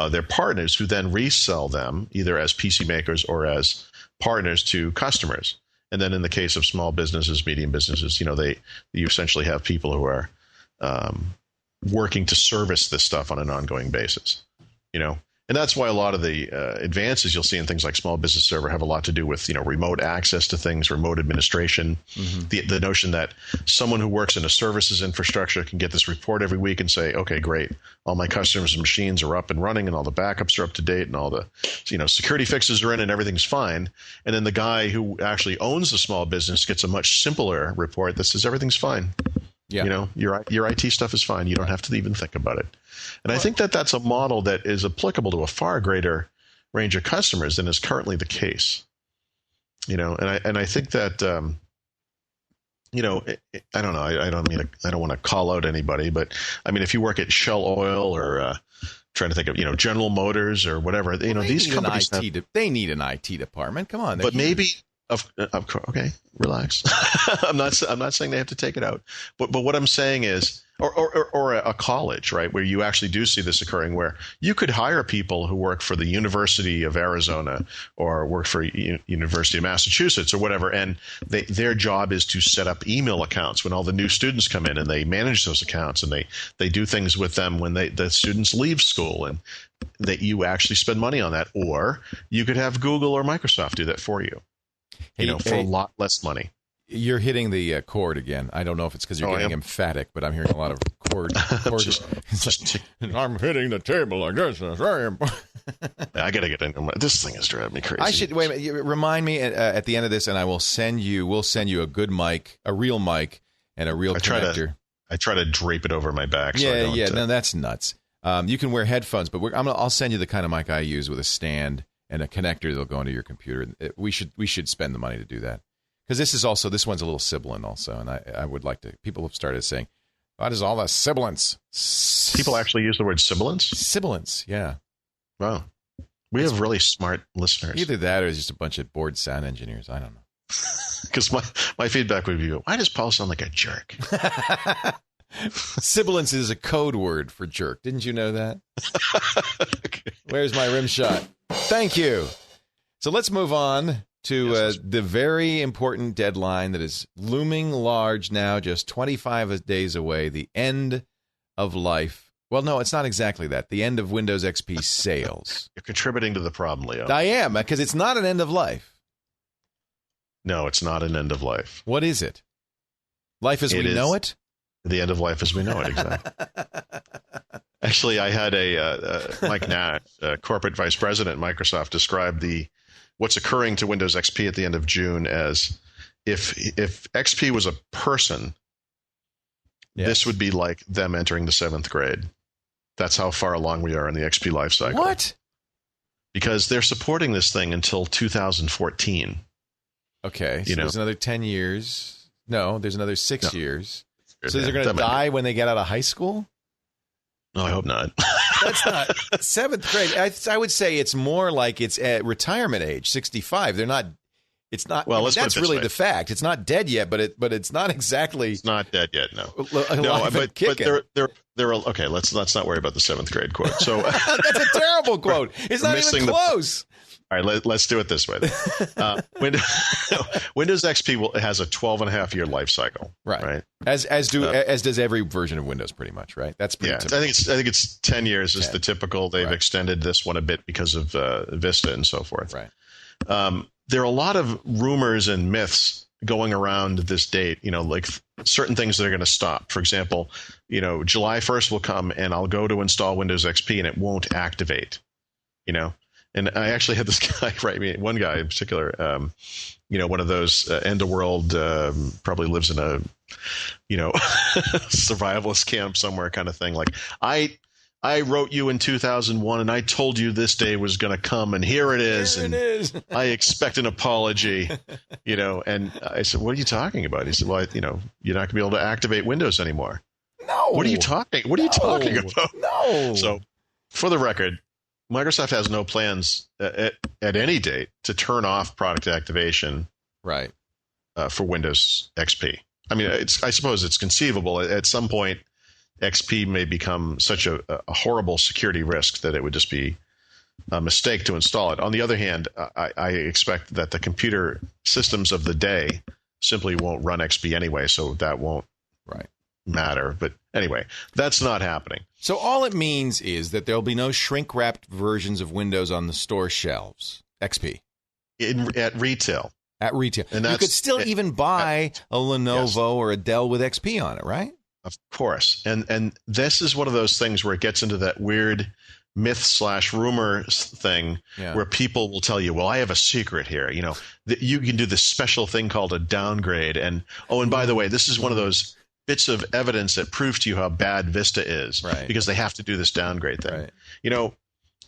their partners, who then resell them either as PC makers or as partners to customers. And then in the case of small businesses, medium businesses, you essentially have people who are working to service this stuff on an ongoing basis. And that's why a lot of the advances you'll see in things like Small Business Server have a lot to do with, remote access to things, remote administration, the notion that someone who works in a services infrastructure can get this report every week and say, okay, great, all my customers' machines are up and running and all the backups are up to date and all the, security fixes are in and everything's fine. And then the guy who actually owns the small business gets a much simpler report that says everything's fine. Yeah. Your IT stuff is fine. You don't have to even think about it. And I think that that's a model that is applicable to a far greater range of customers than is currently the case. And I think that, I don't know. I don't want to call out anybody, but I mean, if you work at Shell Oil or trying to think of, General Motors or whatever, these companies they need an IT department. Come on. But maybe. Of course, okay, relax. I'm not saying they have to take it out, but what I'm saying is, or a college, right, where you actually do see this occurring, where you could hire people who work for the University of Arizona or work for University of Massachusetts or whatever, and their job is to set up email accounts when all the new students come in, and they manage those accounts, and they do things with them when the students leave school, and that you actually spend money on that, or you could have Google or Microsoft do that for you. For a lot less money. You're hitting the chord again. I don't know if it's because you're getting emphatic, but I'm hearing a lot of chord. I'm hitting the table. I guess that's very important. I got to get into this thing is driving me crazy. Wait a minute. Remind me at the end of this, and we'll send you a good mic, a real mic, and a real connector. I try to drape it over my back. No, that's nuts. You can wear headphones, but I'll send you the kind of mic I use with a stand and a connector that'll go into your computer. We should spend the money to do that, because this one's a little sibilant also, and I would like to. People have started saying, "What is all the sibilance?" People actually use the word sibilance. Sibilance, yeah. Wow, we have really smart listeners. Either that, or it's just a bunch of bored sound engineers. I don't know. Because my feedback would be, why does Paul sound like a jerk? Sibilance is a code word for jerk. Didn't you know that? Okay. Where's my rim shot? Thank you. So let's move on to the very important deadline that is looming large now, just 25 days away, the end of life. Well, no, it's not exactly that. The end of Windows XP sales. You're contributing to the problem, Leo. I am, because it's not an end of life. No, it's not an end of life. What is it? Life as we know it? The end of life as we know it, exactly. Actually, I had Mike Nash, corporate vice president at Microsoft, describe what's occurring to Windows XP at the end of June as if XP was a person, this would be like them entering the 7th grade. That's how far along we are in the XP life cycle. What? Because they're supporting this thing until 2014. Okay, so there's another 10 years. No, there's another 6 years. So they're going to die when they get out of high school? No, I hope not. That's not 7th grade. I would say it's more like it's at retirement age, 65. They're not. It's not. Well, that's really the fact. It's not dead yet, but it's not exactly. It's not dead yet. No, but they're okay. Let's not worry about the 7th grade quote. So that's a terrible quote. It's not even close. All right, let's do it this way. Windows XP has a 12.5-year life cycle. Right. As does every version of Windows, pretty much. Right. That's pretty typical. I think it's 10 years is the typical. They've extended this one a bit because of Vista and so forth. Right. There are a lot of rumors and myths going around this date. Like certain things that are going to stop. For example, July 1st will come and I'll go to install Windows XP and it won't activate. And I actually had this guy write me, one guy in particular, one of those end of world, probably lives in a, survivalist camp somewhere kind of thing. Like, I wrote you in 2001 and I told you this day was going to come, and here it is. Here it is. I expect an apology, and I said, what are you talking about? He said, well, you're not going to be able to activate Windows anymore. No. What are you talking about? No. So for the record, Microsoft has no plans at any date to turn off product activation right for Windows XP. I mean, I suppose it's conceivable at some point XP may become such a horrible security risk that it would just be a mistake to install it. On the other hand, I expect that the computer systems of the day simply won't run XP anyway, so that won't matter. But anyway, that's not happening. So all it means is that there'll be no shrink-wrapped versions of Windows on the store shelves. XP. At retail. At retail. And you could still even buy a Lenovo or a Dell with XP on it, right? Of course. And this is one of those things where it gets into that weird myth/rumor thing where people will tell you, well, I have a secret here. That you can do this special thing called a downgrade. And by the way, this is one of those bits of evidence that prove to you how bad Vista is, because they have to do this downgrade thing. Right.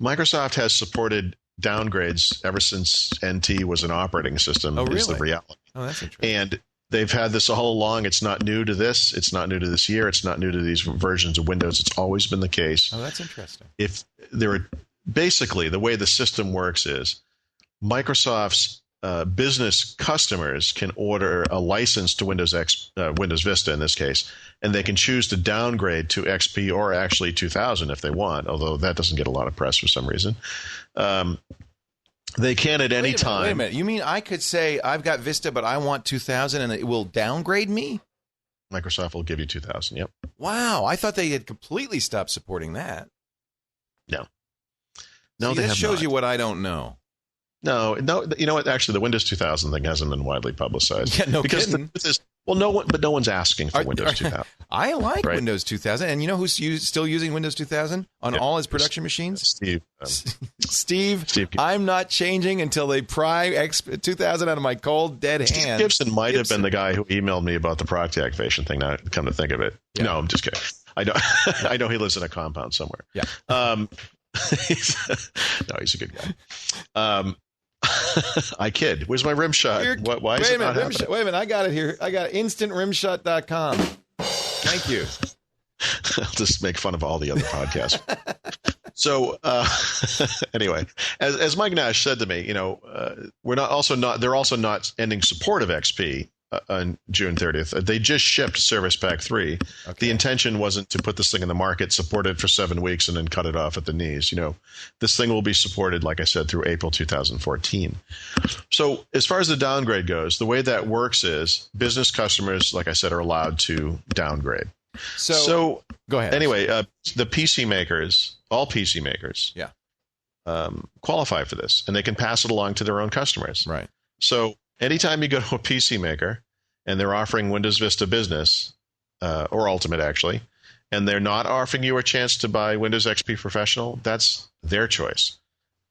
Microsoft has supported downgrades ever since NT was an operating system. Oh, really? Is the reality. Oh, that's interesting. And they've had this all along. It's not new to this. It's not new to this year. It's not new to these versions of Windows. It's always been the case. Oh, that's interesting. If there are basically the way the system works is Microsoft's business customers can order a license to Windows Vista in this case, and they can choose to downgrade to XP or actually 2000 if they want, although that doesn't get a lot of press for some reason. They can at any time. Wait a minute. You mean I could say I've got Vista, but I want 2000 and it will downgrade me? Microsoft will give you 2000, yep. Wow. I thought they had completely stopped supporting that. No, See, they that have shows not. you what I don't know. No. You know what? Actually, the Windows 2000 thing hasn't been widely publicized. Yeah, no kidding. No one's asking for Windows 2000. I like Windows 2000, and you know who's still using Windows 2000 on all his production machines? Steve. Steve. I'm not changing until they pry 2000 out of my cold, dead hands. Steve Gibson might have been the guy who emailed me about the product activation thing. Now, come to think of it, no, I'm just kidding. I know he lives in a compound somewhere. Yeah. He's a good guy. I kid. Where's my Rimshot? Why is it not happening? Wait a minute. I got it here. I got instantrimshot.com. Thank you. I'll just make fun of all the other podcasts. So anyway, as Mike Nash said to me, they're also not ending support of XP on June 30th. They just shipped Service Pack 3. Okay. The intention wasn't to put this thing in the market, support it for 7 weeks, and then cut it off at the knees. This thing will be supported, like I said, through April 2014. So as far as the downgrade goes, the way that works is business customers, like I said, are allowed to downgrade. So go ahead. Anyway, the PC makers, all PC makers, qualify for this, and they can pass it along to their own customers. Right. So anytime you go to a PC maker and they're offering Windows Vista Business or Ultimate, actually, and they're not offering you a chance to buy Windows XP Professional, that's their choice.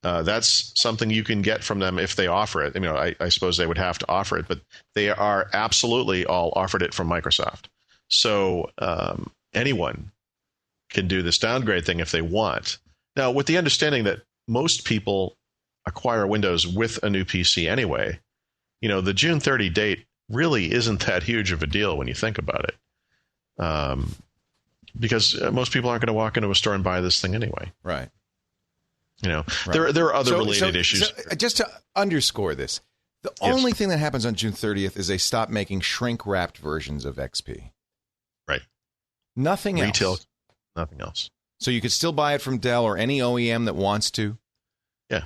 That's something you can get from them if they offer it. I suppose they would have to offer it, but they are absolutely all offered it from Microsoft. So anyone can do this downgrade thing if they want. Now, with the understanding that most people acquire Windows with a new PC anyway, the June 30 date really isn't that huge of a deal when you think about it. Because most people aren't going to walk into a store and buy this thing anyway. Right. There are other related issues. So just to underscore this, the only thing that happens on June 30th is they stop making shrink-wrapped versions of XP. Right. Nothing else. Retail, nothing else. So you could still buy it from Dell or any OEM that wants to? Yeah.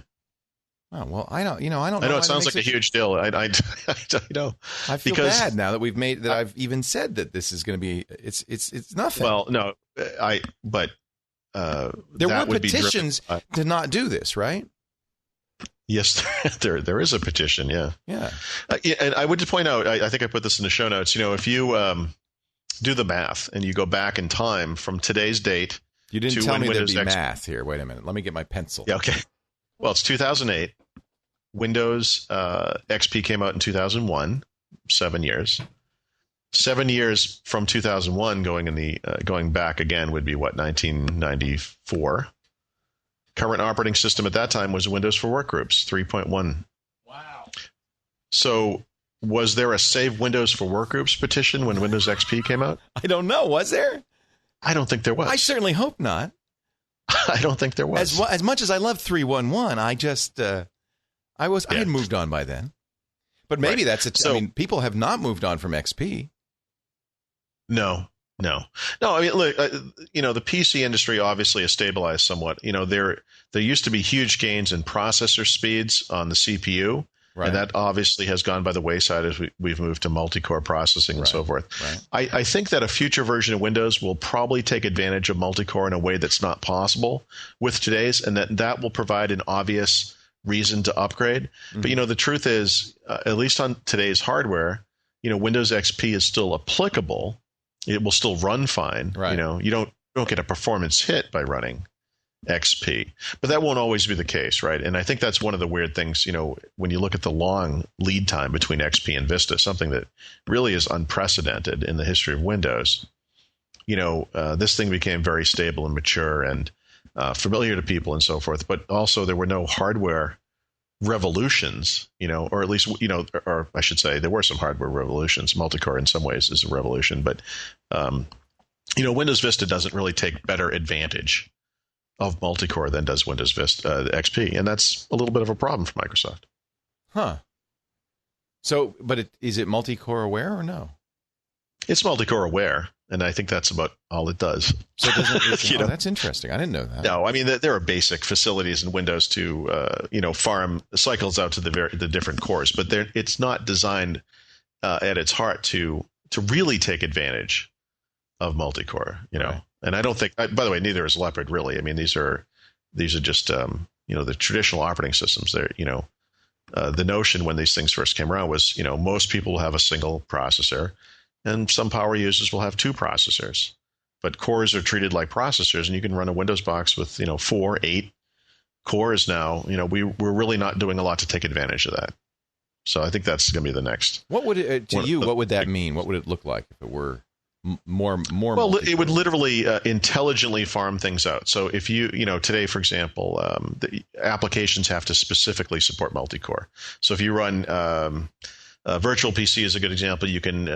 Oh, well, I don't know. I know it sounds like a huge deal. I know. I feel bad now that I've even said that this is going to be, it's nothing. Well, no, there were petitions to not do this, right? Yes, there is a petition. Yeah. Yeah. And I would just point out, I think I put this in the show notes. If you do the math and you go back in time from today's date, you didn't to tell me Windows there'd be math here. Wait a minute. Let me get my pencil. Yeah. Okay. Well, it's 2008. Windows XP came out in 2001. 7 years. 7 years from 2001, going back again would be what, 1994. Current operating system at that time was Windows for Workgroups 3.1. Wow. So, was there a Save Windows for Workgroups petition when Windows XP came out? I don't know. Was there? I don't think there was. I certainly hope not. I don't think there was. As much as I love 3.1.1, I had moved on by then. But maybe Right. I mean, people have not moved on from XP. No. I mean, look, the PC industry obviously has stabilized somewhat. There used to be huge gains in processor speeds on the CPU, Right. and that obviously has gone by the wayside as we've moved to multi-core processing and so forth. Right. I think that a future version of Windows will probably take advantage of multi-core in a way that's not possible with today's, and that will provide an obvious reason to upgrade. Mm-hmm. But the truth is, at least on today's hardware, Windows XP is still applicable. It will still run fine. Right. You don't get a performance hit by running XP, but that won't always be the case, right? And I think that's one of the weird things. When you look at the long lead time between XP and Vista, something that really is unprecedented in the history of Windows. This thing became very stable and mature and familiar to people and so forth, but also there were no hardware revolutions, or at least, or I should say there were some hardware revolutions. Multicore in some ways is a revolution, but, Windows Vista doesn't really take better advantage of multicore than does Windows Vista XP. And that's a little bit of a problem for Microsoft. Huh. So, but is it multi-core aware or no? It's multi-core aware, and I think that's about all it does. So it doesn't, that's interesting. I didn't know that. No, I mean, there are basic facilities in Windows to, farm cycles out to the different cores, but it's not designed at its heart to really take advantage of multi-core, Right. And I don't think, by the way, neither is Leopard really. I mean, these are just, the traditional operating systems. They're, the notion when these things first came around was, most people will have a single processor, and some power users will have two processors. But cores are treated like processors, and you can run a Windows box with 4, 8 cores now. We're really not doing a lot to take advantage of that. So I think that's going to be the next. What would it what would that mean? What would it look like if it were more? Well, it would literally intelligently farm things out. So if today, for example, the applications have to specifically support multi-core. So if you run virtual PC is a good example. You can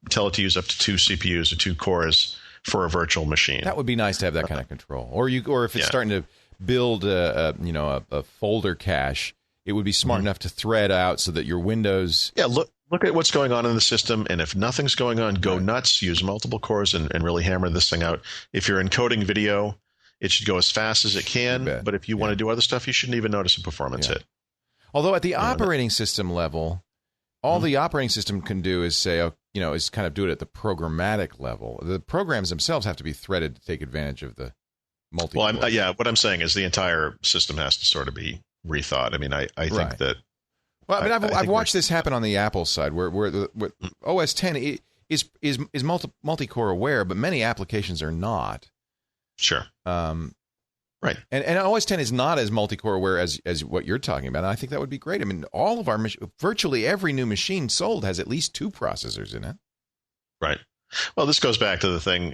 tell it to use up to 2 CPUs or 2 cores for a virtual machine. That would be nice to have that kind of control. Or if it's starting to build a folder cache, it would be smart enough to thread out so that your Windows. Yeah, look at what's going on in the system, and if nothing's going on, go nuts. Use multiple cores and really hammer this thing out. If you're encoding video, it should go as fast as it can. But if you want to do other stuff, you shouldn't even notice a performance hit. Although at the operating system level, all the operating system can do is say, is kind of do it at the programmatic level. The programs themselves have to be threaded to take advantage of the multi-core. Well, what I'm saying is the entire system has to sort of be rethought. I mean, I think that. Well, I mean, I've watched this happen on the Apple side, where OS 10 is multi-core aware, but many applications are not. Sure. Right. And OS 10 is not as multi-core aware as what you're talking about. And I think that would be great. I mean, all of our virtually every new machine sold has at least 2 processors in it. Right. Well, this goes back to the thing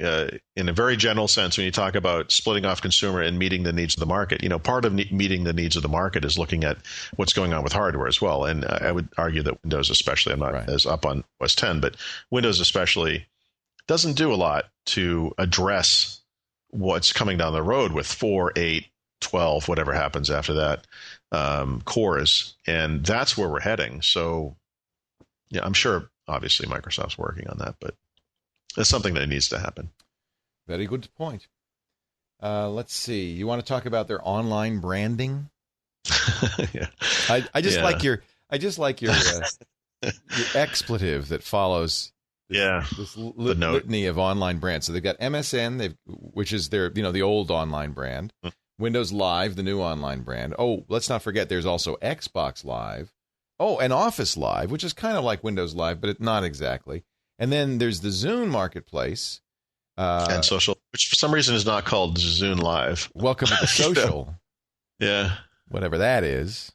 in a very general sense when you talk about splitting off consumer and meeting the needs of the market. Part of meeting the needs of the market is looking at what's going on with hardware as well. And I would argue that Windows especially, I'm not as up on OS 10, but Windows especially doesn't do a lot to address what's coming down the road with 4, 8, 12, whatever happens after that, cores. And that's where we're heading. So, yeah, I'm sure obviously Microsoft's working on that, but it's something that needs to happen. Very good point. Let's see. You want to talk about their online branding? Yeah. I just like your expletive that follows. This litany of online brands. So they've got MSN, which is their the old online brand. Windows Live, the new online brand. Oh, let's not forget there's also Xbox Live. Oh, and Office Live, which is kind of like Windows Live, but it's not exactly. And then there's the Zune Marketplace. And social, which for some reason is not called Zune Live. Welcome to the social. Yeah. whatever that is.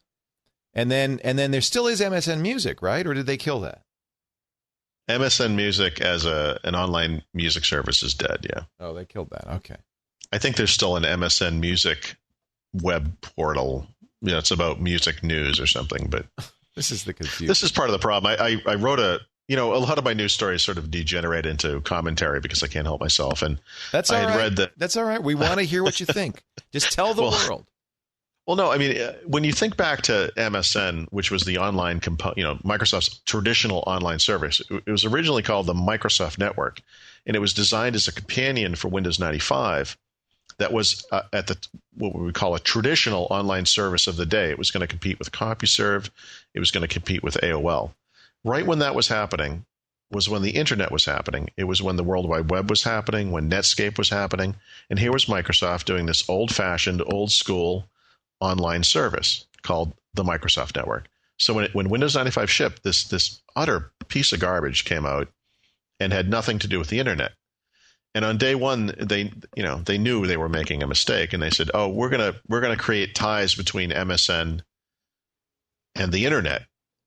And then there still is MSN Music, right? Or did they kill that? MSN Music as an online music service is dead, yeah. Oh, they killed that. Okay. I think there's still an MSN Music web portal. It's about music news or something, but this is the confusion. This is part of the problem. I wrote a lot of my news stories sort of degenerate into commentary because I can't help myself. And that's all right. That's all right. We want to hear what you think. Just tell the world. Well, no, I mean, when you think back to MSN, which was the online Microsoft's traditional online service, it was originally called the Microsoft Network, and it was designed as a companion for Windows 95 that was at what we would call a traditional online service of the day. It was going to compete with CompuServe. It was going to compete with AOL. Right when that was happening was when the internet was happening. It was when the World Wide Web was happening, when Netscape was happening. And here was Microsoft doing this old-fashioned, old-school online service called the Microsoft Network. So when Windows 95 shipped, this utter piece of garbage came out and had nothing to do with the internet. And on day one, they knew they were making a mistake, and they said, "Oh, we're gonna create ties between MSN and the internet,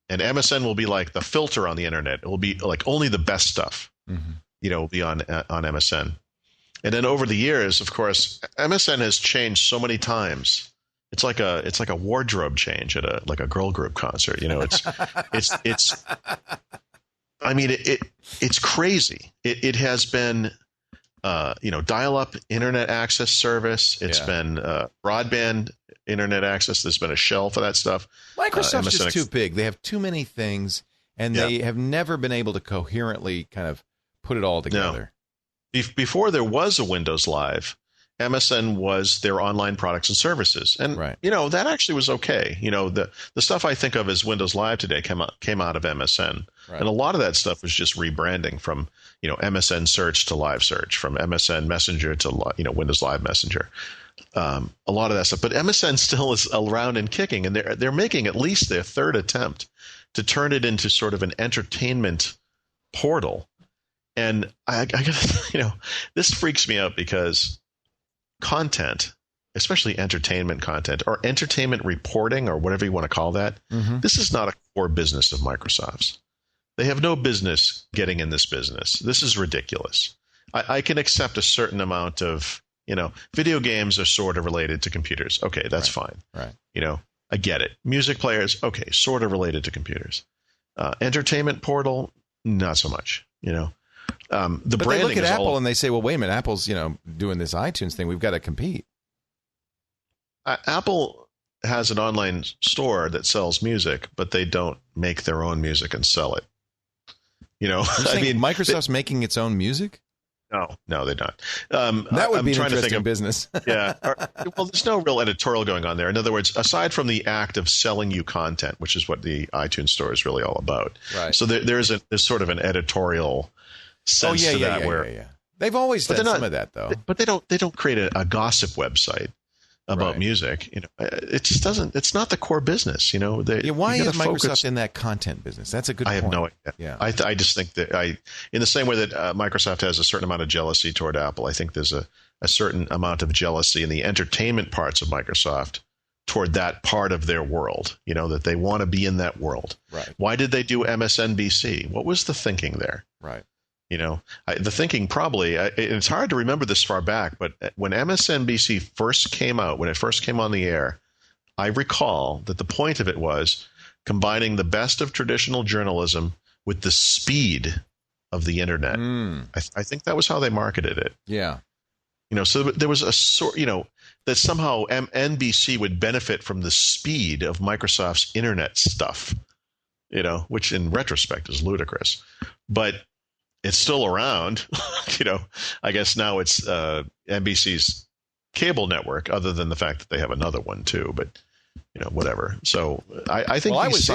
and MSN will be like the filter on the internet. It will be like only the best stuff, will be on MSN." And then over the years, of course, MSN has changed so many times. It's like a wardrobe change at a girl group concert. It's I mean, it's crazy. It has been, dial-up internet access service. It's been broadband internet access. There's been a shell for that stuff. Microsoft's just too big. They have too many things, and they have never been able to coherently kind of put it all together. No. Before there was a Windows Live, MSN was their online products and services. And, that actually was okay. The stuff I think of as Windows Live today came out of MSN. Right. And a lot of that stuff was just rebranding from, MSN Search to Live Search, from MSN Messenger to, Windows Live Messenger. A lot of that stuff. But MSN still is around and kicking, and they're making at least their third attempt to turn it into sort of an entertainment portal. And I gotta, this freaks me out because content, especially entertainment content or entertainment reporting or whatever you want to call that, this is not a core business of Microsoft's. They have no business getting in this business. This is ridiculous. I can accept a certain amount of, video games are sort of related to computers. Okay, that's fine. Right. I get it. Music players, okay, sort of related to computers. Entertainment portal, not so much, but they look at Apple and they say, well, wait a minute, Apple's, doing this iTunes thing. We've got to compete. Apple has an online store that sells music, but they don't make their own music and sell it. Microsoft's making its own music? No, they're not. That would be an interesting business. Yeah. Well, there's no real editorial going on there. In other words, aside from the act of selling you content, which is what the iTunes store is really all about. Right. So there's sort of an editorial sense to that where they've always done some of that though. But they don't create a gossip website about music. It just doesn't. It's not the core business. Why is Microsoft in that content business? That's a good point. I have no idea. Yeah. I just think that in the same way that Microsoft has a certain amount of jealousy toward Apple, I think there's a certain amount of jealousy in the entertainment parts of Microsoft toward that part of their world. That they want to be in that world. Right. Why did they do MSNBC? What was the thinking there? Right. The thinking probably, it's hard to remember this far back, but when MSNBC first came out, when it first came on the air, I recall that the point of it was combining the best of traditional journalism with the speed of the internet. I think that was how they marketed it. Yeah. So there was a sort, that somehow NBC would benefit from the speed of Microsoft's internet stuff, which in retrospect is ludicrous. But it's still around, I guess now it's NBC's cable network, other than the fact that they have another one too, but whatever. So I think I was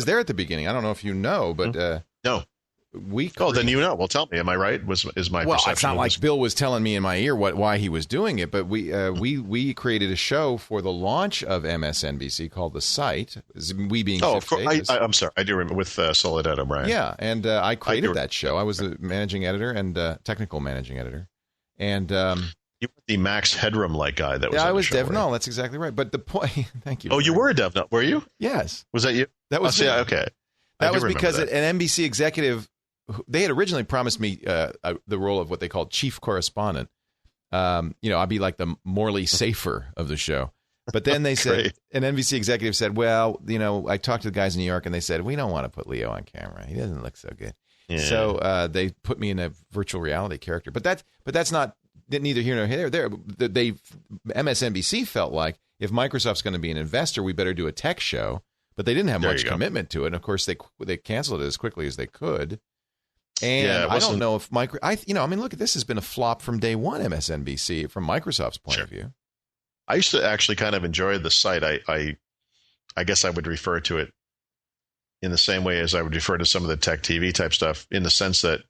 there at the beginning. I don't know if you know, but no. Then Well, tell me, am I right? Is my perception? It's not like Bill was telling me in my ear why he was doing it, but we created a show for the launch of MSNBC called The Site. We being of course. I'm sorry, I do remember with Soledad O'Brien. Yeah, and I created that show. I was the managing editor and technical managing editor, and You were the Max Headroom-like guy that was. Yeah, on I the was show, Dev right? Null. That's exactly right. But the point. Thank you. Oh, you were a Dev Null, were you? Yes. Was that you? That was yeah, okay. That was because an NBC executive, they had originally promised me the role of what they called chief correspondent. I'd be like the Morley Safer of the show. But then they said, an NBC executive said, well, I talked to the guys in New York and they said, we don't want to put Leo on camera. He doesn't look so good. Yeah. So they put me in a virtual reality character. But that's not neither here nor there. MSNBC felt like if Microsoft's going to be an investor, we better do a tech show. But they didn't have much commitment to it. And of course, they canceled it as quickly as they could. And I don't know if look at this has been a flop from day one, MSNBC, from Microsoft's point of view. I used to actually kind of enjoy the site. I guess I would refer to it in the same way as I would refer to some of the tech TV type stuff, in the sense that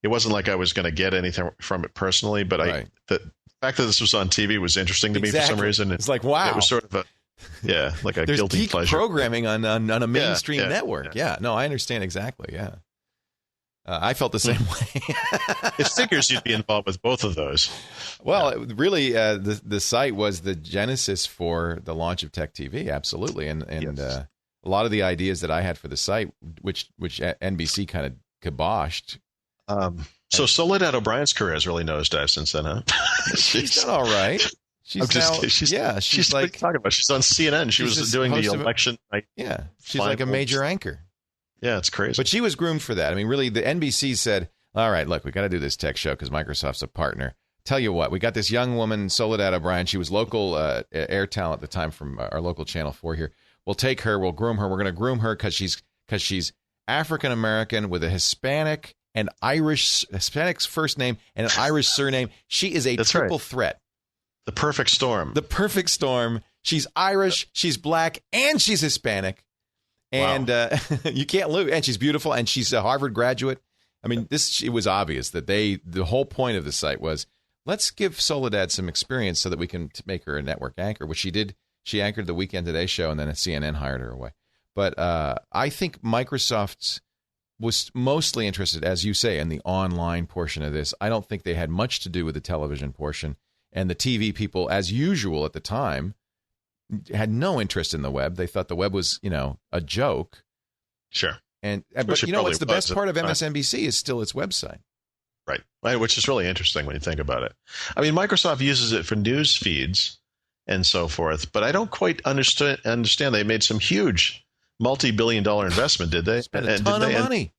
it wasn't like I was going to get anything from it personally, but the fact that this was on TV was interesting to me for some reason. It's like, wow. It was sort of like a There's guilty geek pleasure. programming on a mainstream network. Yeah. No, I understand exactly. Yeah. I felt the same way. It figures you'd be involved with both of those. Well, really, the site was the genesis for the launch of Tech TV. Absolutely. And a lot of the ideas that I had for the site, which NBC kind of kiboshed. So Soledad O'Brien's career has really nosedived since then, huh? She's done all right. She's like talking about. She's on CNN. She was doing the election. She's like a major anchor. Yeah, it's crazy. But she was groomed for that. I mean, really, the NBC said, all right, look, we got to do this tech show because Microsoft's a partner. Tell you what, we got this young woman, Soledad O'Brien. She was local air talent at the time from our local Channel 4 here. We'll take her. We'll groom her. We're going to groom her because she's African-American with a Hispanic first name and an Irish surname. She is a triple threat. The perfect storm. The perfect storm. She's Irish, she's black, and she's Hispanic. And you can't lose. And she's beautiful, and she's a Harvard graduate. I mean, it was obvious that the whole point of the site was, let's give Soledad some experience so that we can make her a network anchor, which she did. She anchored the Weekend Today show, and then CNN hired her away. But I think Microsoft was mostly interested, as you say, in the online portion of this. I don't think they had much to do with the television portion. And the TV people, as usual at the time, had no interest in the web. They thought the web was, a joke. Sure. But what's the best part of MSNBC is still its website. Right. Which is really interesting when you think about it. I mean, Microsoft uses it for news feeds and so forth, but I don't quite understand. They made some huge multi-billion-dollar investment, did they? Spent a ton of money.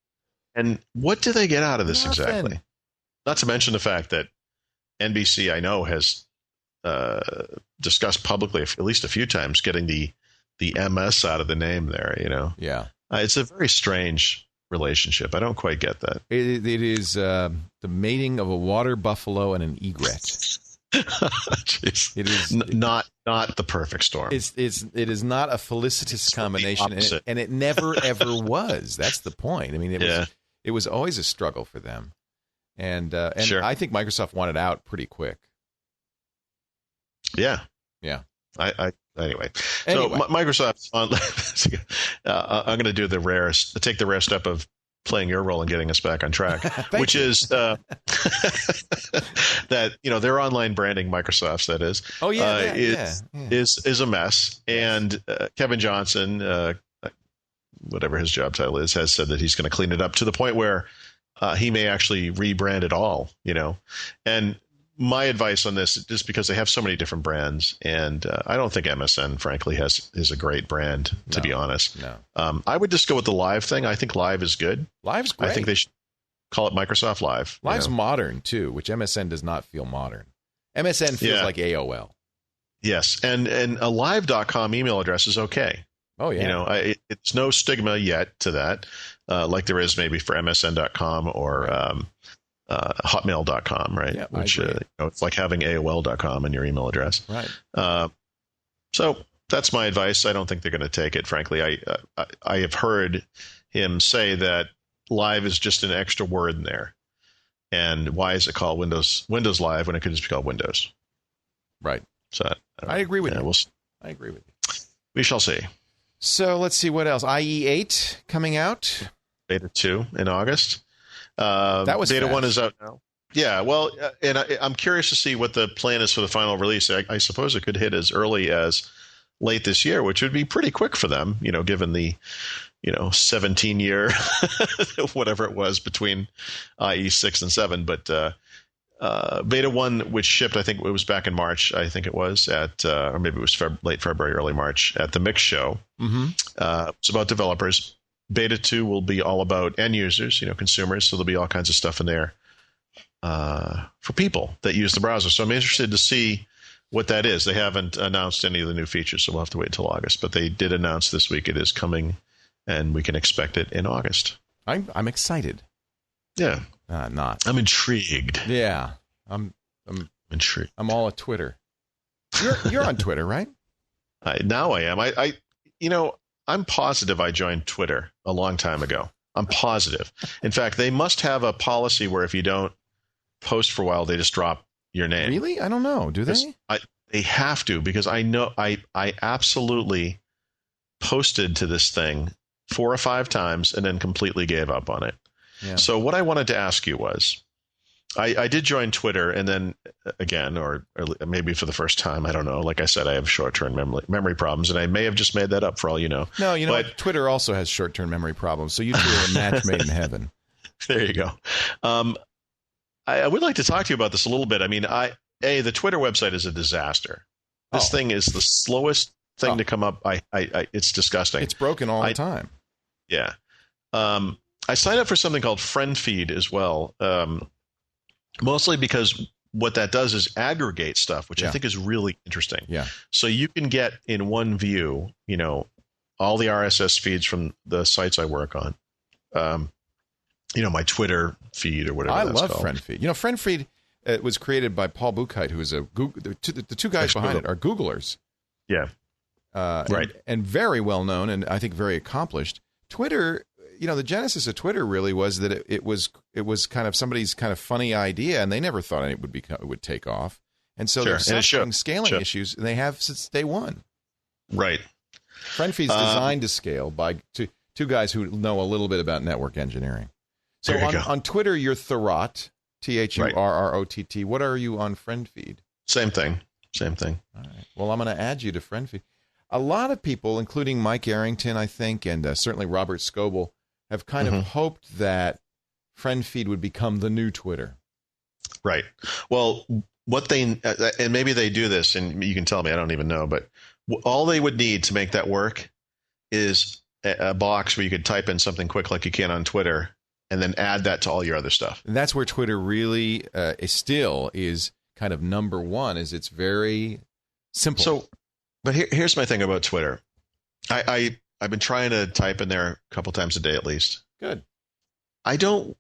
And what do they get out of this Nothing. exactly? Not to mention the fact that NBC, I know, has discussed publicly at least a few times getting the MS out of the name there. Yeah, it's a very strange relationship. I don't quite get that. It is the mating of a water buffalo and an egret. Jeez. It is not the perfect storm. It is not a felicitous combination, and it never ever was. That's the point. I mean, it was always a struggle for them, and sure. I think Microsoft wanted out pretty quick. Yeah. Anyway. So Microsoft's on. I'm going to do take the rare step of playing your role and getting us back on track, which is that their online branding, Microsoft's that is. Oh yeah, is a mess, and Kevin Johnson, whatever his job title is, has said that he's going to clean it up to the point where he may actually rebrand it all. And my advice on this, just because they have so many different brands, and I don't think MSN, frankly, is a great brand, to be honest. No. I would just go with the Live thing. I think Live is good. Live's great. I think they should call it Microsoft Live. Live's modern, too, which MSN does not feel modern. MSN feels like AOL. Yes, and a live.com email address is okay. Oh, yeah. It's no stigma yet to that, like there is maybe for MSN.com or hotmail.com, right? Yeah, which it's like having AOL.com in your email address. Right. So that's my advice. I don't think they're going to take it, frankly. I have heard him say that Live is just an extra word in there. And why is it called Windows Live when it could just be called Windows? Right. So I agree with you. I agree with you. We shall see. So let's see what else. IE8 coming out. Beta 2 in August. That was Beta fast. 1 is out now. Yeah, well, and I'm curious to see what the plan is for the final release. I suppose it could hit as early as late this year, which would be pretty quick for them, given the 17-year whatever it was between IE 6 and 7. But Beta 1, which shipped, I think it was back in March, I think it was, or maybe it was late February, early March, at the Mix Show. It's about developers. Beta 2 will be all about end users, consumers, so there'll be all kinds of stuff in there for people that use the browser. So I'm interested to see what that is. They haven't announced any of the new features, so we'll have to wait until August. But they did announce this week it is coming, and we can expect it in August. I'm excited. Yeah. Not. I'm intrigued. Yeah. I'm intrigued. I'm all at Twitter. You're on Twitter, right? Now I am. I'm positive I joined Twitter a long time ago. I'm positive. In fact, they must have a policy where if you don't post for a while, they just drop your name. Really? I don't know. Do they? They have to, because I know I absolutely posted to this thing 4 or 5 times and then completely gave up on it. Yeah. So what I wanted to ask you was, I did join Twitter, and then again, or maybe for the first time, I don't know. Like I said, I have short-term memory problems, and I may have just made that up for all you know. No, but Twitter also has short-term memory problems, so you two are a match made in heaven. There you go. I would like to talk to you about this a little bit. I mean, the Twitter website is a disaster. This thing is the slowest thing to come up. It's disgusting. It's broken all the time. Yeah. I signed up for something called Friend Feed as well. Mostly because what that does is aggregate stuff, which I think is really interesting. Yeah. So you can get in one view, all the RSS feeds from the sites I work on. My Twitter feed or whatever. I love called. Friend Feed. Friend Feed was created by Paul Buchheit, who is a Google. The two guys behind it are Googlers. Yeah. Right. And very well known, and I think very accomplished. Twitter. The genesis of Twitter really was that it was kind of somebody's kind of funny idea, and they never thought it would take off. And so they're suffering scaling issues, and they have since day one. Right. Friend Feed's designed to scale by two guys who know a little bit about network engineering. So on Twitter, you're Thurrott, Thurrott. What are you on Friend Feed? Same thing. All right. Well, I'm going to add you to Friend Feed. A lot of people, including Mike Arrington, I think, and certainly Robert Scoble, have kind of hoped that Friend Feed would become the new Twitter. Right. Well, what they and maybe they do this, and you can tell me, I don't even know, but all they would need to make that work is a box where you could type in something quick like you can on Twitter, and then add that to all your other stuff. And that's where Twitter really still is kind of number one, is it's very simple. So, but here's my thing about Twitter. I've been trying to type in there a couple times a day at least. Good. I don't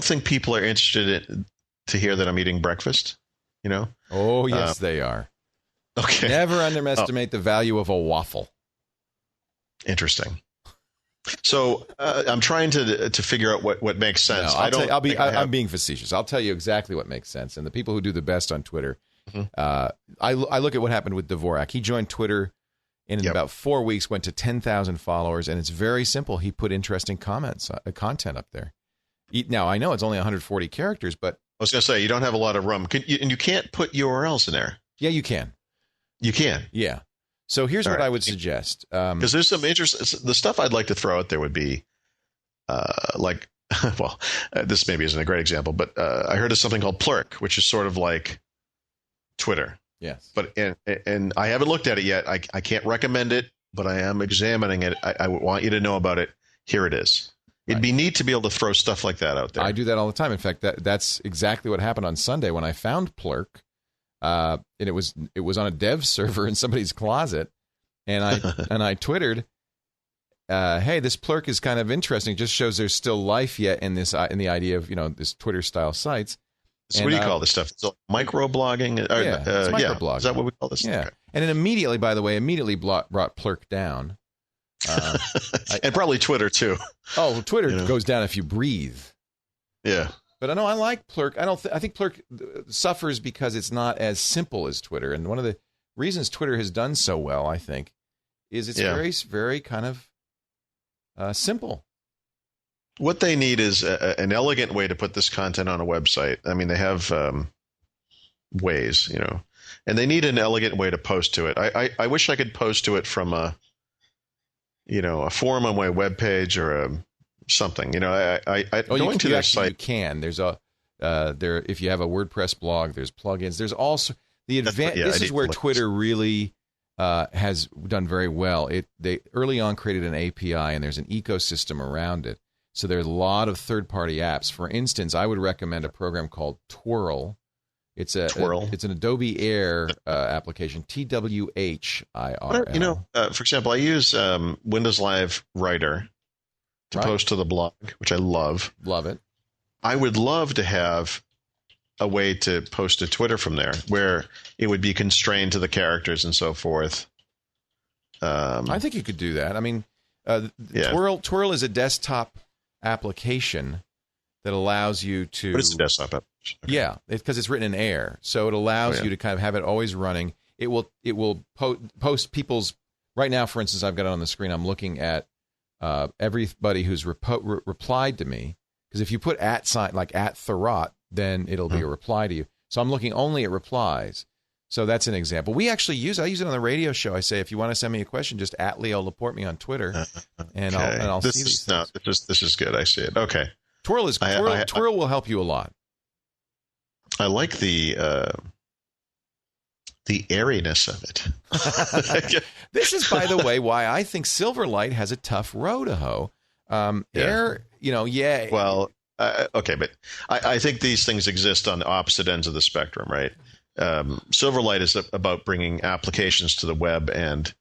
think people are interested to hear that I'm eating breakfast. Oh yes, they are. Okay. Never underestimate the value of a waffle. Interesting. So I'm trying to figure out what makes sense. No, I'm being facetious. I'll tell you exactly what makes sense. And the people who do the best on Twitter, I look at what happened with Dvorak. He joined Twitter. And in about 4 weeks, went to 10,000 followers, and it's very simple. He put interesting content up there. Now, I know it's only 140 characters, but... I was going to say, you don't have a lot of room. And you can't put URLs in there. Yeah, you can. You can? Yeah. So here's what I would suggest. Because there's some interest... The stuff I'd like to throw out there would be, this maybe isn't a great example, but I heard of something called Plurk, which is sort of like Twitter. Yes. But and I haven't looked at it yet. I can't recommend it, but I am examining it. I want you to know about it. Here it is. It'd be neat to be able to throw stuff like that out there. I do that all the time. In fact, that's exactly what happened on Sunday when I found Plurk. And it was on a dev server in somebody's closet, and I twittered, "Hey, this Plurk is kind of interesting. It just shows there's still life yet in the idea of this Twitter style sites." So what do you call this stuff? So microblogging? It's microblogging. Is that what we call this? Yeah. Okay. And then immediately brought Plurk down. And probably Twitter, too. Oh, Twitter goes down if you breathe. Yeah. But I know I like Plurk. I think Plurk suffers because it's not as simple as Twitter. And one of the reasons Twitter has done so well, I think, is it's very, very kind of simple. what they need is an elegant way to put this content on a website. I mean, they have ways, and they need an elegant way to post to it. I wish I could post to it from a forum on my webpage or something. Going to their site. You can. There's if you have a WordPress blog, there's plugins. There's also this is where Twitter really has done very well. They early on created an API, and there's an ecosystem around it. So there's a lot of third-party apps. For instance, I would recommend a program called Twirl. It's an Adobe Air application, TWHIRL. For example, I use Windows Live Writer to post to the blog, which I love. Love it. I would love to have a way to post to Twitter from there, where it would be constrained to the characters and so forth. I think you could do that. I mean, Twirl is a desktop application that allows you to. But it's a desktop application. Okay. Yeah, because it's written in Air, so it allows you to kind of have it always running. It will post people's. Right now, for instance, I've got it on the screen. I'm looking at everybody who's replied to me, because if you put @ like @Thurrott, then it'll be a reply to you. So I'm looking only at replies. So that's an example. I use it on the radio show. I say, if you want to send me a question, just @Leo Laporte me on Twitter, and I'll see these things. This is good. I see it. Okay. Twirl will help you a lot. I like the airiness of it. This is, by the way, why I think Silverlight has a tough row to hoe. Air, Well, okay, but I think these things exist on the opposite ends of the spectrum, right? Silverlight is about bringing applications to the web, and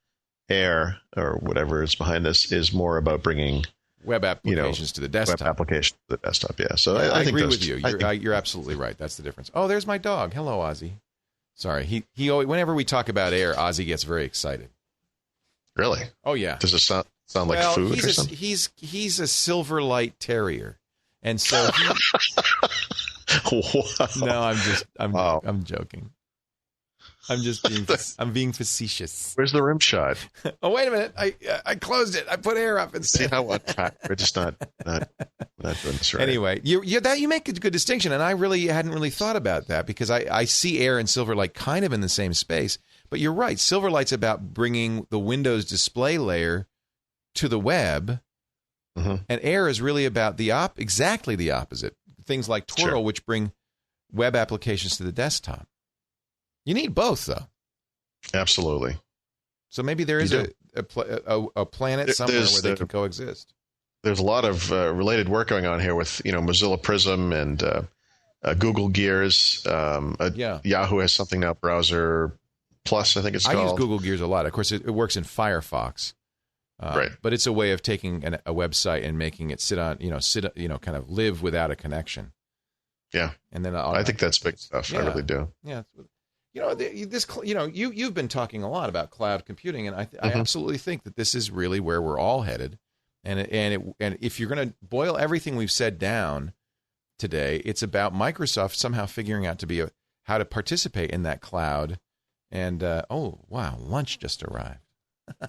Air, or whatever is behind this, is more about bringing web applications to the desktop. Web application to the desktop, yeah. So I think agree with you. You're absolutely right. That's the difference. Oh, there's my dog. Hello, Ozzy. Sorry, he always, whenever we talk about Air, Ozzy gets very excited. Really? Oh yeah. Does it sound like food or something? He's a Silverlight Terrier, and so. Wow. No, I'm joking. I'm being facetious. Where's the Rimshot? Oh, wait a minute. I closed it. I put Air up instead. See how we're just not doing this right. Anyway, you make a good distinction, and I really hadn't really thought about that, because I see Air and Silverlight kind of in the same space. But you're right. Silverlight's about bringing the Windows display layer to the web, and Air is really about exactly the opposite. Things like Twirl, which bring web applications to the desktop. You need both, though. Absolutely. So maybe there is a planet somewhere where they can coexist. There's a lot of related work going on here with Mozilla Prism and Google Gears. Yahoo has something now, Browser Plus, I think it's called. I use Google Gears a lot. Of course, it works in Firefox. Right. But it's a way of taking a website and making it kind of live without a connection. Yeah. And then I think that's big stuff. Yeah. I really do. Yeah. You've been talking a lot about cloud computing, and I absolutely think that this is really where we're all headed. And if you're going to boil everything we've said down today, it's about Microsoft somehow figuring out how to participate in that cloud. And oh wow, lunch just arrived.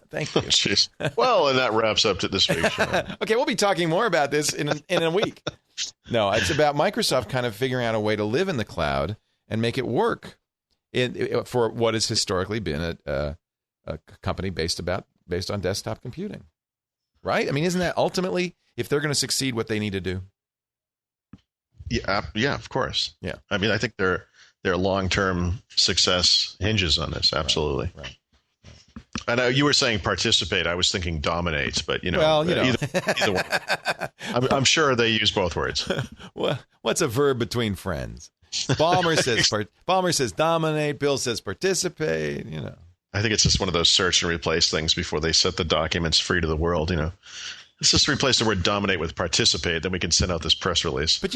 Thank you. Jeez. Well, and that wraps up to this week. Okay, we'll be talking more about this in a week. No, it's about Microsoft kind of figuring out a way to live in the cloud and make it work for what has historically been a company based on desktop computing. Right? I mean, isn't that ultimately, if they're going to succeed, what they need to do? Yeah, of course. Yeah. I mean, I think their long-term success hinges on this. Absolutely. Right. I know you were saying participate. I was thinking dominate, but either one. I'm sure they use both words. Well, what's a verb between friends? Balmer says dominate. Bill says participate. I think it's just one of those search and replace things before they set the documents free to the world. Let's just replace the word dominate with participate. Then we can send out this press release. But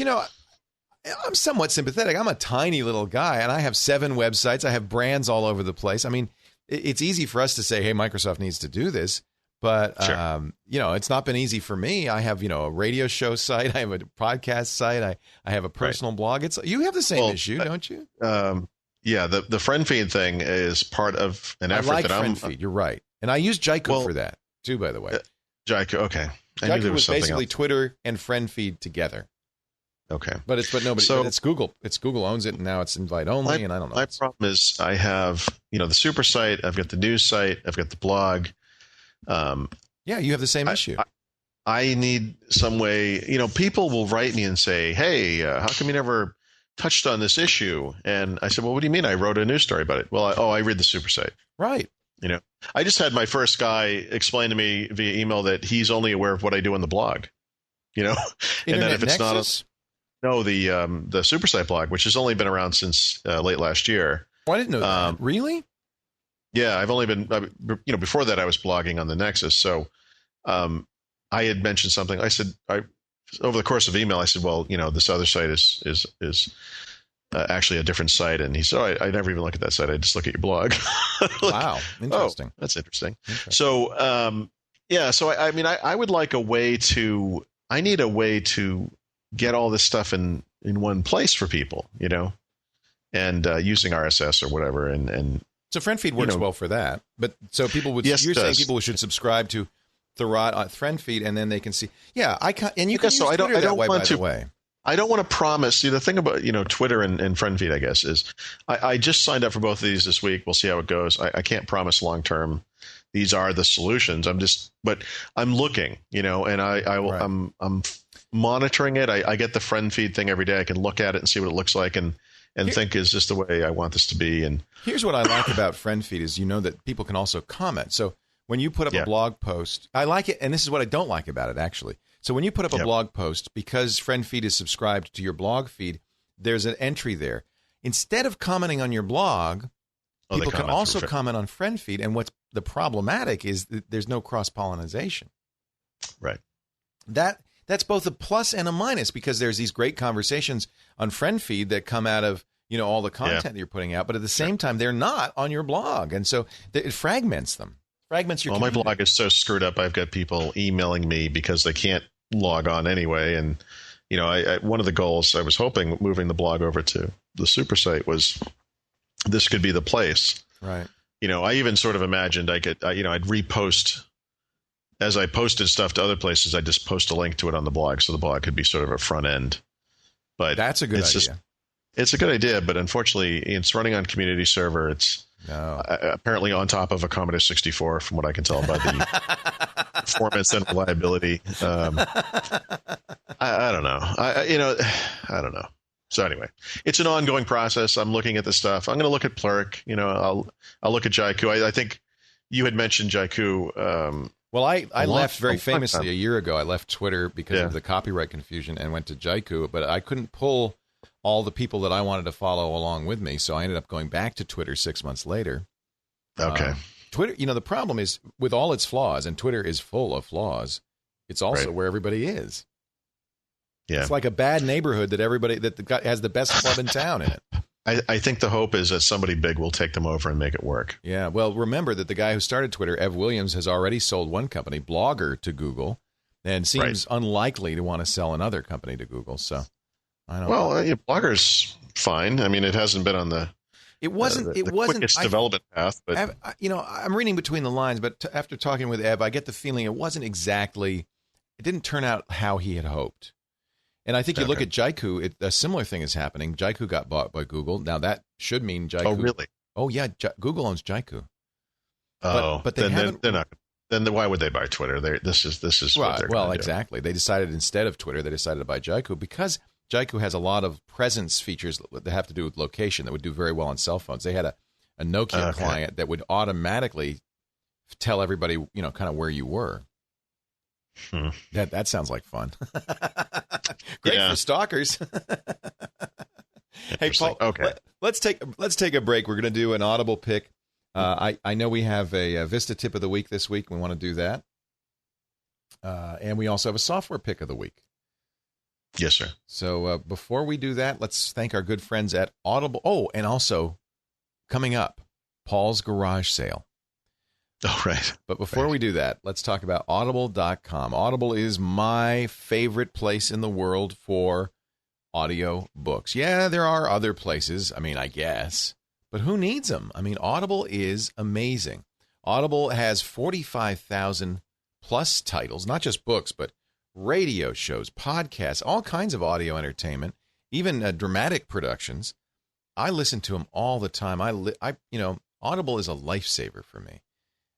I'm somewhat sympathetic. I'm a tiny little guy, and I have 7 websites. I have brands all over the place. I mean, it's easy for us to say, hey, Microsoft needs to do this. But, sure. It's not been easy for me. I have, a radio show site. I have a podcast site. I have a personal blog. You have the same issue, don't you? Yeah, the friend feed thing is part of an effort that I'm... friend feed, you're right. And I use Jaiku for that, too, by the way. Jaiku, okay. I knew Jaiku there was was something basically else. Twitter and friend feed together. Okay. But nobody. So- It's Google. It's Google owns it, and now it's invite only. And I don't know. My problem is I have, the super site. I've got the news site. I've got the blog. Yeah, you have the same issue. I need some way. People will write me and say, "Hey, how come you never touched on this issue?" And I said, "Well, what do you mean? I wrote a news story about it." Well, I read the super site. Right. I just had my first guy explain to me via email that he's only aware of what I do on the blog. And that if it's Nexus? not the Supersite blog, which has only been around since late last year. Oh, I didn't know that. Really? Yeah, I've only been, before that I was blogging on the Nexus. So I had mentioned something. I said, over the course of email, I said, well, this other site is actually a different site. And he said, oh, I never even look at that site. I just look at your blog. Wow. Interesting. Oh, that's interesting. So, so I would like a way I need a way to get all this stuff in one place for people, and using RSS or whatever. And so friend feed works well for that. But so people would, Yes, you're it saying does. people should subscribe to Thurrott on friend feed, and then they can see. Yeah, I can, and you can Yes, use so I Twitter don't that way, want by to- the way. I don't want to promise. See, the thing about Twitter and friend feed, I guess, is I just signed up for both of these this week. We'll see how it goes. I can't promise long term. These are the solutions. But I'm looking, and Right. I'm monitoring it. I get the friend feed thing every day. I can look at it and see what it looks like and think, is this the way I want this to be? And Here's what I like about friend feed is that people can also comment. So when you put up a blog post, I like it, and this is what I don't like about it, actually. So when you put up a blog post, because friend feed is subscribed to your blog feed, there's an entry there. Instead of commenting on your blog, people can also comment on friend feed. And what's the problematic is that there's no cross-pollination. Right. That's both a plus and a minus, because there's these great conversations on friend feed that come out of all the content that you're putting out, but at the same time they're not on your blog, and so it fragments them. Fragments your my community. blog is so screwed up. I've got people emailing me because they can't log on anyway. And, one of the goals I was hoping moving the blog over to the super site was this could be the place. Right. I even sort of imagined I'd repost as I posted stuff to other places. I just post a link to it on the blog, so the blog could be sort of a front end. But That's a good idea. It's a good idea, but unfortunately, it's running on community server. It's apparently on top of a Commodore 64, from what I can tell by the performance and reliability. I don't know. I don't know. So anyway, it's an ongoing process. I'm looking at this stuff. I'm going to look at Plurk. I'll look at Jaiku. I think you had mentioned Jaiku. Well, I left very long famously time. a year ago. I left Twitter because of the copyright confusion and went to Jaiku, but I couldn't pull all the people that I wanted to follow along with me, so I ended up going back to Twitter 6 months later. Okay. Twitter, the problem is, with all its flaws, and Twitter is full of flaws, it's also where everybody is. Yeah. It's like a bad neighborhood that has the best club in town in it. I think the hope is that somebody big will take them over and make it work. Yeah. Well, remember that the guy who started Twitter, Ev Williams, has already sold one company, Blogger, to Google, and seems unlikely to want to sell another company to Google. So I don't know. Well, Blogger's fine. I mean, it hasn't been on the quickest development path, but Ev, I'm reading between the lines, but after talking with Ev, I get the feeling it didn't turn out how he had hoped. And I think you look at Jaiku, a similar thing is happening. Jaiku got bought by Google. Now that should mean Jaiku. Oh, really? Oh, yeah. Google owns Jaiku. But they're not. Then why would they buy Twitter? This is right. what they're Well, gonna do. exactly. They decided instead of Twitter, they decided to buy Jaiku because Jaiku has a lot of presence features that have to do with location that would do very well on cell phones. They had a Nokia client that would automatically tell everybody, kind of where you were. That sounds like fun. Great for stalkers. Hey, Paul. Okay. Let's take a break. We're going to do an Audible pick. I know we have a Vista tip of the week this week. We want to do that, and we also have a software pick of the week. Yes, sir. So before we do that, let's thank our good friends at Audible. Oh, and also coming up, Paul's Garage Sale. Oh, right. But before we do that, let's talk about Audible.com. Audible is my favorite place in the world for audio books. Yeah, there are other places, I guess, but who needs them? Audible is amazing. Audible has 45,000 Plus titles, not just books, but radio shows, podcasts, all kinds of audio entertainment, even dramatic productions. I listen to them all the time. Audible is a lifesaver for me.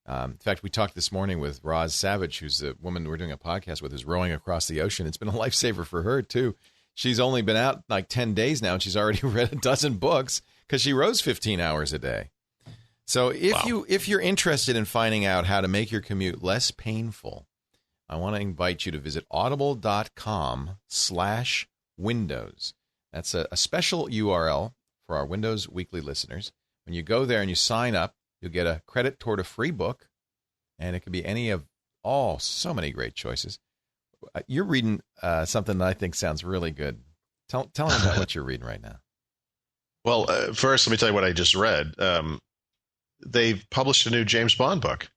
In fact, we talked this morning with Roz Savage, who's the woman we're doing a podcast with, who's rowing across the ocean. It's been a lifesaver for her, too. She's only been out like 10 days now, and she's already read a dozen books because she rows 15 hours a day. So if you're interested in finding out how to make your commute less painful, I want to invite you to visit audible.com/windows. That's a special URL for our Windows Weekly listeners. When you go there and you sign up, you'll get a credit toward a free book, and it could be any of so many great choices. You're reading something that I think sounds really good. Tell me about what you're reading right now. Well, first, let me tell you what I just read. They've published a new James Bond book.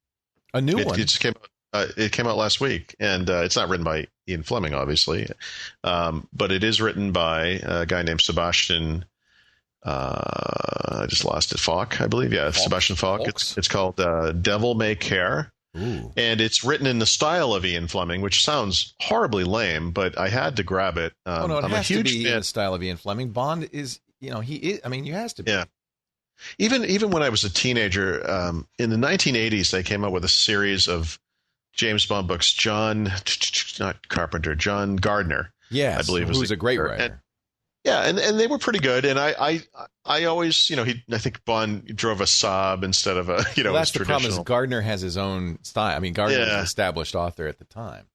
A new one? It just came out. It came out last week, and it's not written by Ian Fleming, obviously, but it is written by a guy named Sebastian. I just lost it. Falk, I believe. Yeah, Sebastian Falk. It's called Devil May Care. Ooh. And it's written in the style of Ian Fleming, which sounds horribly lame, but I had to grab it. It I'm has a huge to be fan. in the style of Ian Fleming. Bond is, he is. I mean, you has to be. Yeah. Even when I was a teenager, in the 1980s, they came out with a series of James Bond books. John Gardner. Yes, I believe who was a great writer. And they were pretty good. And I always, I think Bond drove a Saab instead of a, Well, that's the traditional. problem is Gardner has his own style. I mean, Gardner was an established author at the time.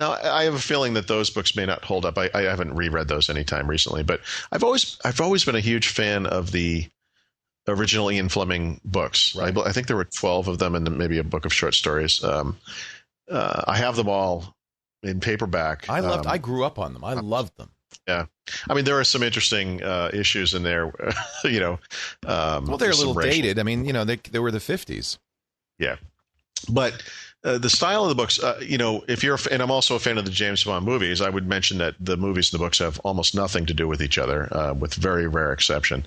Now, I have a feeling that those books may not hold up. I haven't reread those anytime recently, but I've always been a huge fan of the original Ian Fleming books. Right. I think there were 12 of them and maybe a book of short stories. I have them all in paperback. I grew up on them. I loved them. Yeah. I mean, there are some interesting issues in there, well, they're a little dated. I mean, they were the 50s. Yeah. But the style of the books, if you're, and I'm also a fan of the James Bond movies, I would mention that the movies and the books have almost nothing to do with each other, with very rare exception.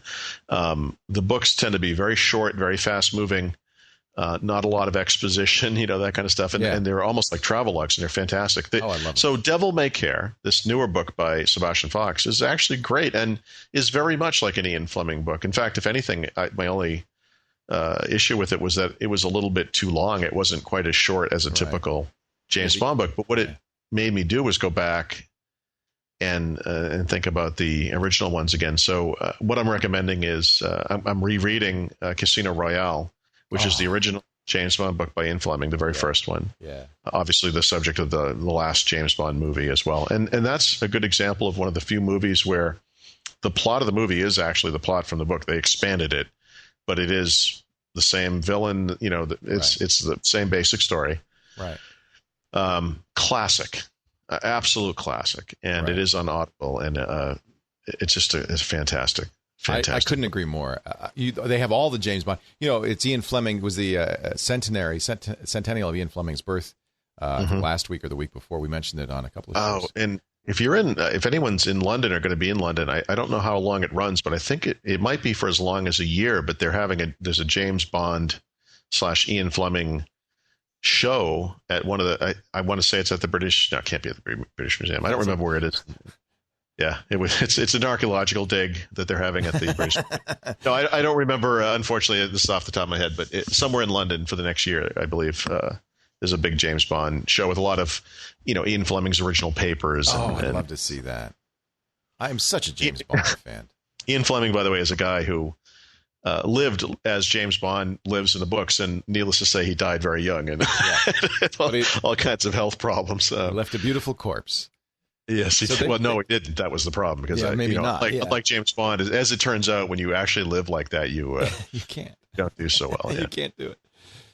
The books tend to be very short, very fast moving, not a lot of exposition, that kind of stuff. And they're almost like travelogues, and they're fantastic. I love them. So Devil May Care, this newer book by Sebastian Fox, is actually great and is very much like an Ian Fleming book. In fact, if anything, my only issue with it was that it was a little bit too long. It wasn't quite as short as a typical James Bond book. But what it made me do was go back and think about the original ones again. So what I'm recommending is I'm rereading Casino Royale, which is the original James Bond book by Ian Fleming, the very first one. Yeah. Obviously the subject of the last James Bond movie as well. And that's a good example of one of the few movies where the plot of the movie is actually the plot from the book. They expanded it, but it is the same villain. It's the same basic story. Right. Classic, absolute classic. And it is on Audible, and it's fantastic. Fantastic. I couldn't agree more. They have all the James Bond. It's Ian Fleming was the centennial of Ian Fleming's birth last week or the week before. We mentioned it on a couple of shows. Oh, and if anyone's in London or going to be in London, I don't know how long it runs, but I think it might be for as long as a year. But there's a James Bond / Ian Fleming show at one of the. I want to say it's at the British. No, it can't be at the British Museum. I don't remember where it is. Yeah, it's an archaeological dig that they're having at the British. No, I don't remember. Unfortunately, this is off the top of my head, but somewhere in London for the next year, I believe, there's a big James Bond show with a lot of, Ian Fleming's original papers. I'd love to see that. I am such a James Bond fan. Ian Fleming, by the way, is a guy who lived as James Bond lives in the books, and needless to say, he died very young and all kinds of health problems. He left a beautiful corpse. Yes. No, it didn't. That was the problem because maybe not. Like James Bond, as it turns out, when you actually live like that, you can't. Don't do so well. You can't do it.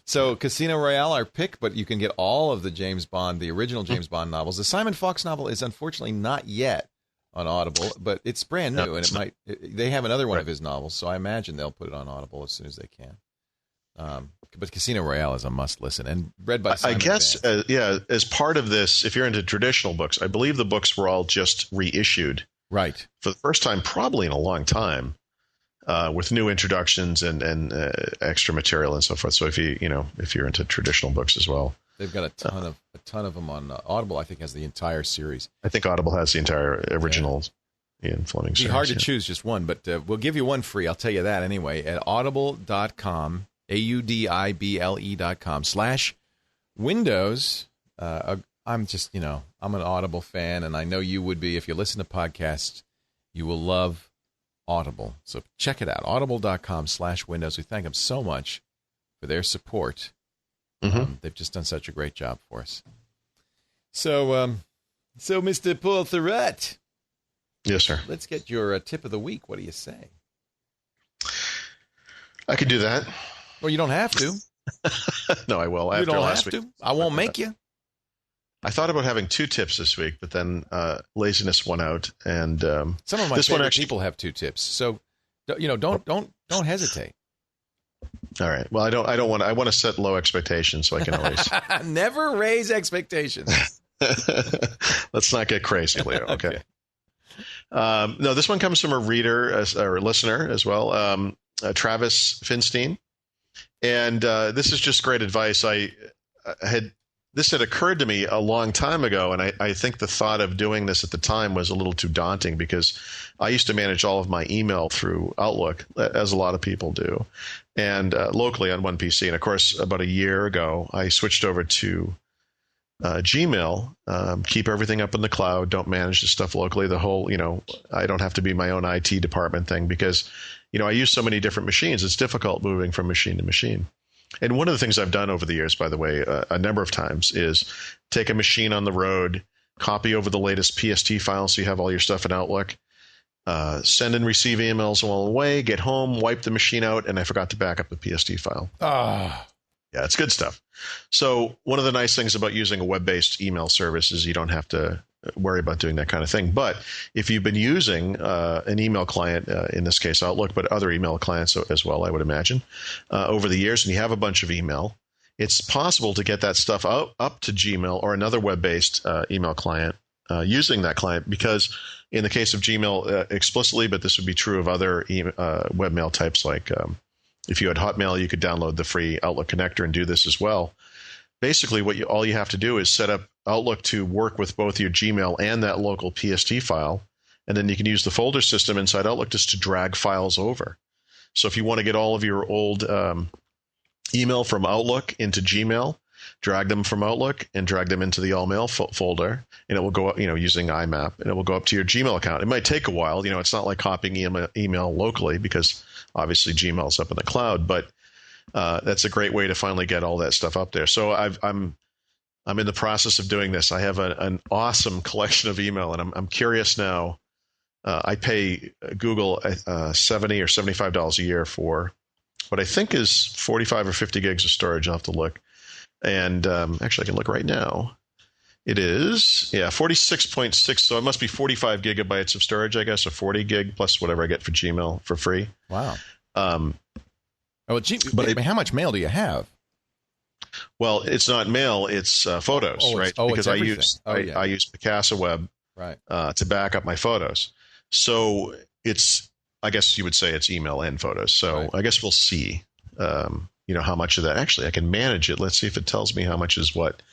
So Casino Royale, our pick, but you can get all of the original James Bond novels. The Simon Fox novel is unfortunately not yet on Audible, but it's brand new, and they have another one of his novels, so I imagine they'll put it on Audible as soon as they can. But Casino Royale is a must listen, and read by Simon. I guess, as part of this, if you're into traditional books, I believe the books were all just reissued, right, for the first time, probably in a long time, with new introductions and extra material and so forth. So if you're into traditional books as well, they've got a ton of them on Audible. I think has the entire series. I think Audible has the entire original Ian Fleming series. It'd be hard to choose just one, but we'll give you one free. I'll tell you that anyway. At audible.com, audible.com/Windows. I'm just, I'm an Audible fan, and I know you would be. If you listen to podcasts, you will love Audible. So check it out, audible.com/Windows. We thank them so much for their support. They've just done such a great job for us. So Mr. Paul Thurrott. Yes, sir. Let's get your tip of the week. What do you say? I could do that. Well, you don't have to. No, I will. You don't last have week. to. I won't make you. I thought about having 2 tips this week, but then laziness won out. And some of my favorite people have 2 tips. So, don't hesitate. All right. Well, I want to set low expectations so I can always never raise expectations. Let's not get crazy, Leo. Okay. No, this one comes from a reader or a listener as well, Travis Finstein, and this is just great advice. This had occurred to me a long time ago, and I think the thought of doing this at the time was a little too daunting because I used to manage all of my email through Outlook, as a lot of people do, and locally on one PC. And of course, about a year ago, I switched over to Gmail, keep everything up in the cloud, don't manage the stuff locally. The whole, I don't have to be my own IT department thing because, I use so many different machines. It's difficult moving from machine to machine. And one of the things I've done over the years, by the way, a number of times is take a machine on the road, copy over the latest PST file so you have all your stuff in Outlook, send and receive emails along the way, get home, wipe the machine out, and I forgot to back up the PST file. Yeah, it's good stuff. So one of the nice things about using a web-based email service is you don't have to worry about doing that kind of thing. But if you've been using an email client, in this case Outlook, but other email clients as well, I would imagine, over the years, and you have a bunch of email, it's possible to get that stuff up to Gmail or another web-based email client using that client because in the case of Gmail explicitly, but this would be true of other webmail types like if you had Hotmail, you could download the free Outlook connector and do this as well. Basically, all you have to do is set up Outlook to work with both your Gmail and that local PST file, and then you can use the folder system inside Outlook just to drag files over. So if you want to get all of your old email from Outlook into Gmail, drag them from Outlook and drag them into the All Mail folder, and it will go up, using IMAP, and it will go up to your Gmail account. It might take a while. It's not like copying email locally because obviously Gmail's up in the cloud, but that's a great way to finally get all that stuff up there. So I'm in the process of doing this. I have an awesome collection of email, and I'm curious now. I pay Google $70 or $75 a year for what I think is 45 or 50 gigs of storage. I'll have to look. And actually, I can look right now. It is, 46.6. So it must be 45 gigabytes of storage, I guess, or 40 gig plus whatever I get for Gmail for free. Wow. How much mail do you have? Well, it's not mail; it's photos, right? Because I use Picasa Web to back up my photos. So it's, I guess you would say it's email and photos. So I guess we'll see, how much of that. Actually, I can manage it. Let's see if it tells me how much is what.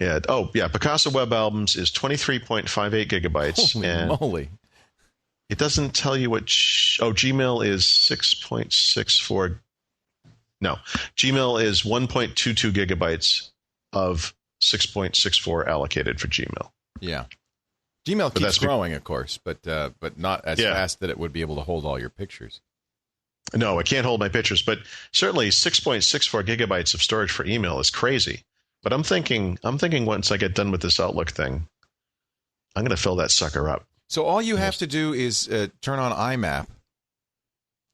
Picasa Web Albums is 23.58 gigabytes. Holy moly. It doesn't tell you what. Gmail is 6.64. No, Gmail is 1.22 gigabytes of 6.64 allocated for Gmail. Yeah, Gmail keeps growing, of course, but not as fast that it would be able to hold all your pictures. No, it can't hold my pictures, but certainly 6.64 gigabytes of storage for email is crazy. But I'm thinking once I get done with this Outlook thing, I'm going to fill that sucker up. So all you have to do is turn on IMAP,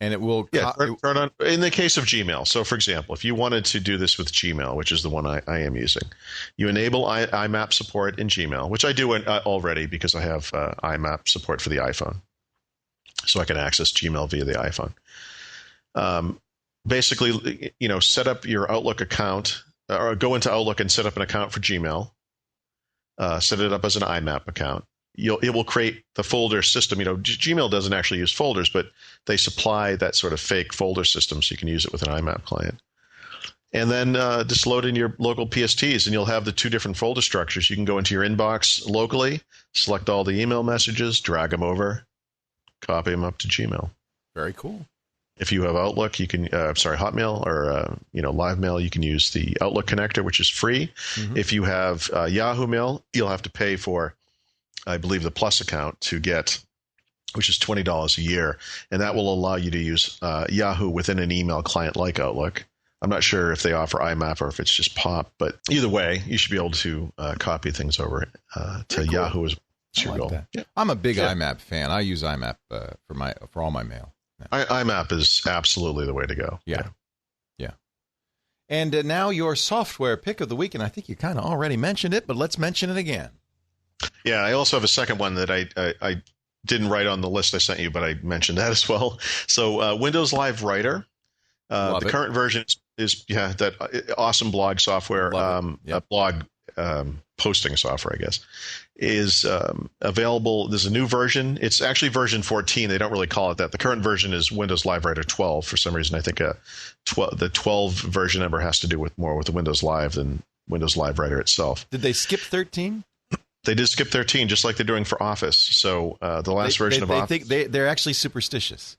and it will... turn on, in the case of Gmail. So, for example, if you wanted to do this with Gmail, which is the one I am using, you enable IMAP support in Gmail, which I do already because I have IMAP support for the iPhone. So I can access Gmail via the iPhone. Basically, set up your Outlook account, or go into Outlook and set up an account for Gmail. Set it up as an IMAP account. It will create the folder system. Gmail doesn't actually use folders, but they supply that sort of fake folder system so you can use it with an IMAP client. And then just load in your local PSTs, and you'll have the two different folder structures. You can go into your inbox locally, select all the email messages, drag them over, copy them up to Gmail. Very cool. If you have Outlook, you can, Hotmail or, Live Mail, you can use the Outlook connector, which is free. Mm-hmm. If you have Yahoo Mail, you'll have to pay for, I believe, the Plus account to get, which is $20 a year. And that will allow you to use Yahoo within an email client like Outlook. I'm not sure if they offer IMAP or if it's just POP, but either way, you should be able to copy things over to cool. Yahoo as your goal. Yeah. I'm a big IMAP fan. I use IMAP for all my mail. IMAP is absolutely the way to go. Yeah. And now your software pick of the week, and I think you kind of already mentioned it, but let's mention it again. Yeah, I also have a second one that I didn't write on the list I sent you, but I mentioned that as well. So Windows Live Writer, the current version is that awesome blog software, blog posting software, I guess, is available. There's a new version. It's actually version 14. They don't really call it that. The current version is Windows Live Writer 12. For some reason, I think the 12 version number has to do with more with the Windows Live than Windows Live Writer itself. Did they skip 13? They did skip 13, just like they're doing for Office. So the last version of Office. They're actually superstitious.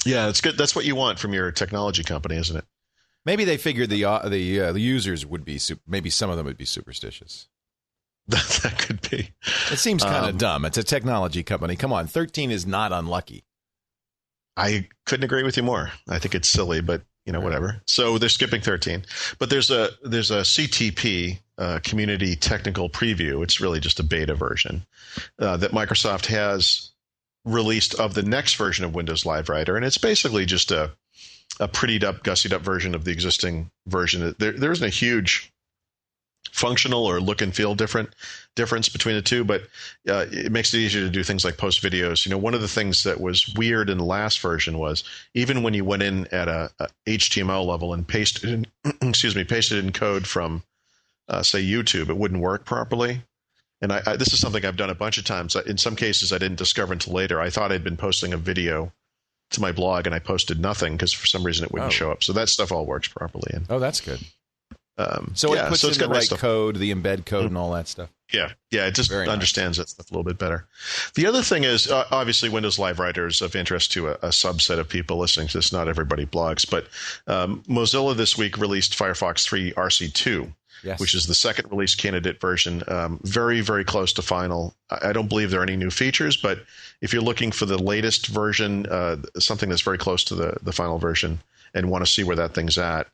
Yeah, it's good. That's what you want from your technology company, isn't it? Maybe they figured the users would be maybe some of them would be superstitious. That could be. It seems kind of dumb. It's a technology company. Come on, 13 is not unlucky. I couldn't agree with you more. I think it's silly, but whatever. So they're skipping 13. But there's a CTP community technical preview. It's really just a beta version that Microsoft has released of the next version of Windows Live Writer, and it's basically just a prettied up, gussied up version of the existing version. There isn't a huge functional or look and feel difference between the two, but it makes it easier to do things like post videos. One of the things that was weird in the last version was even when you went in at a HTML level and pasted in code from say YouTube, it wouldn't work properly. And this is something I've done a bunch of times. In some cases, I didn't discover until later. I thought I'd been posting a video to my blog, and I posted nothing because for some reason it wouldn't show up. So that stuff all works properly. And, that's good. So it puts in the right code, the embed code, and all that stuff. Yeah, it just understands that stuff a little bit better. The other thing is, obviously, Windows Live Writer is of interest to a subset of people listening to this. Not everybody blogs, but Mozilla this week released Firefox 3 RC2. Yes. Which is the second release candidate version, very, very close to final. I don't believe there are any new features, but if you're looking for the latest version, something that's very close to the final version, and want to see where that thing's at,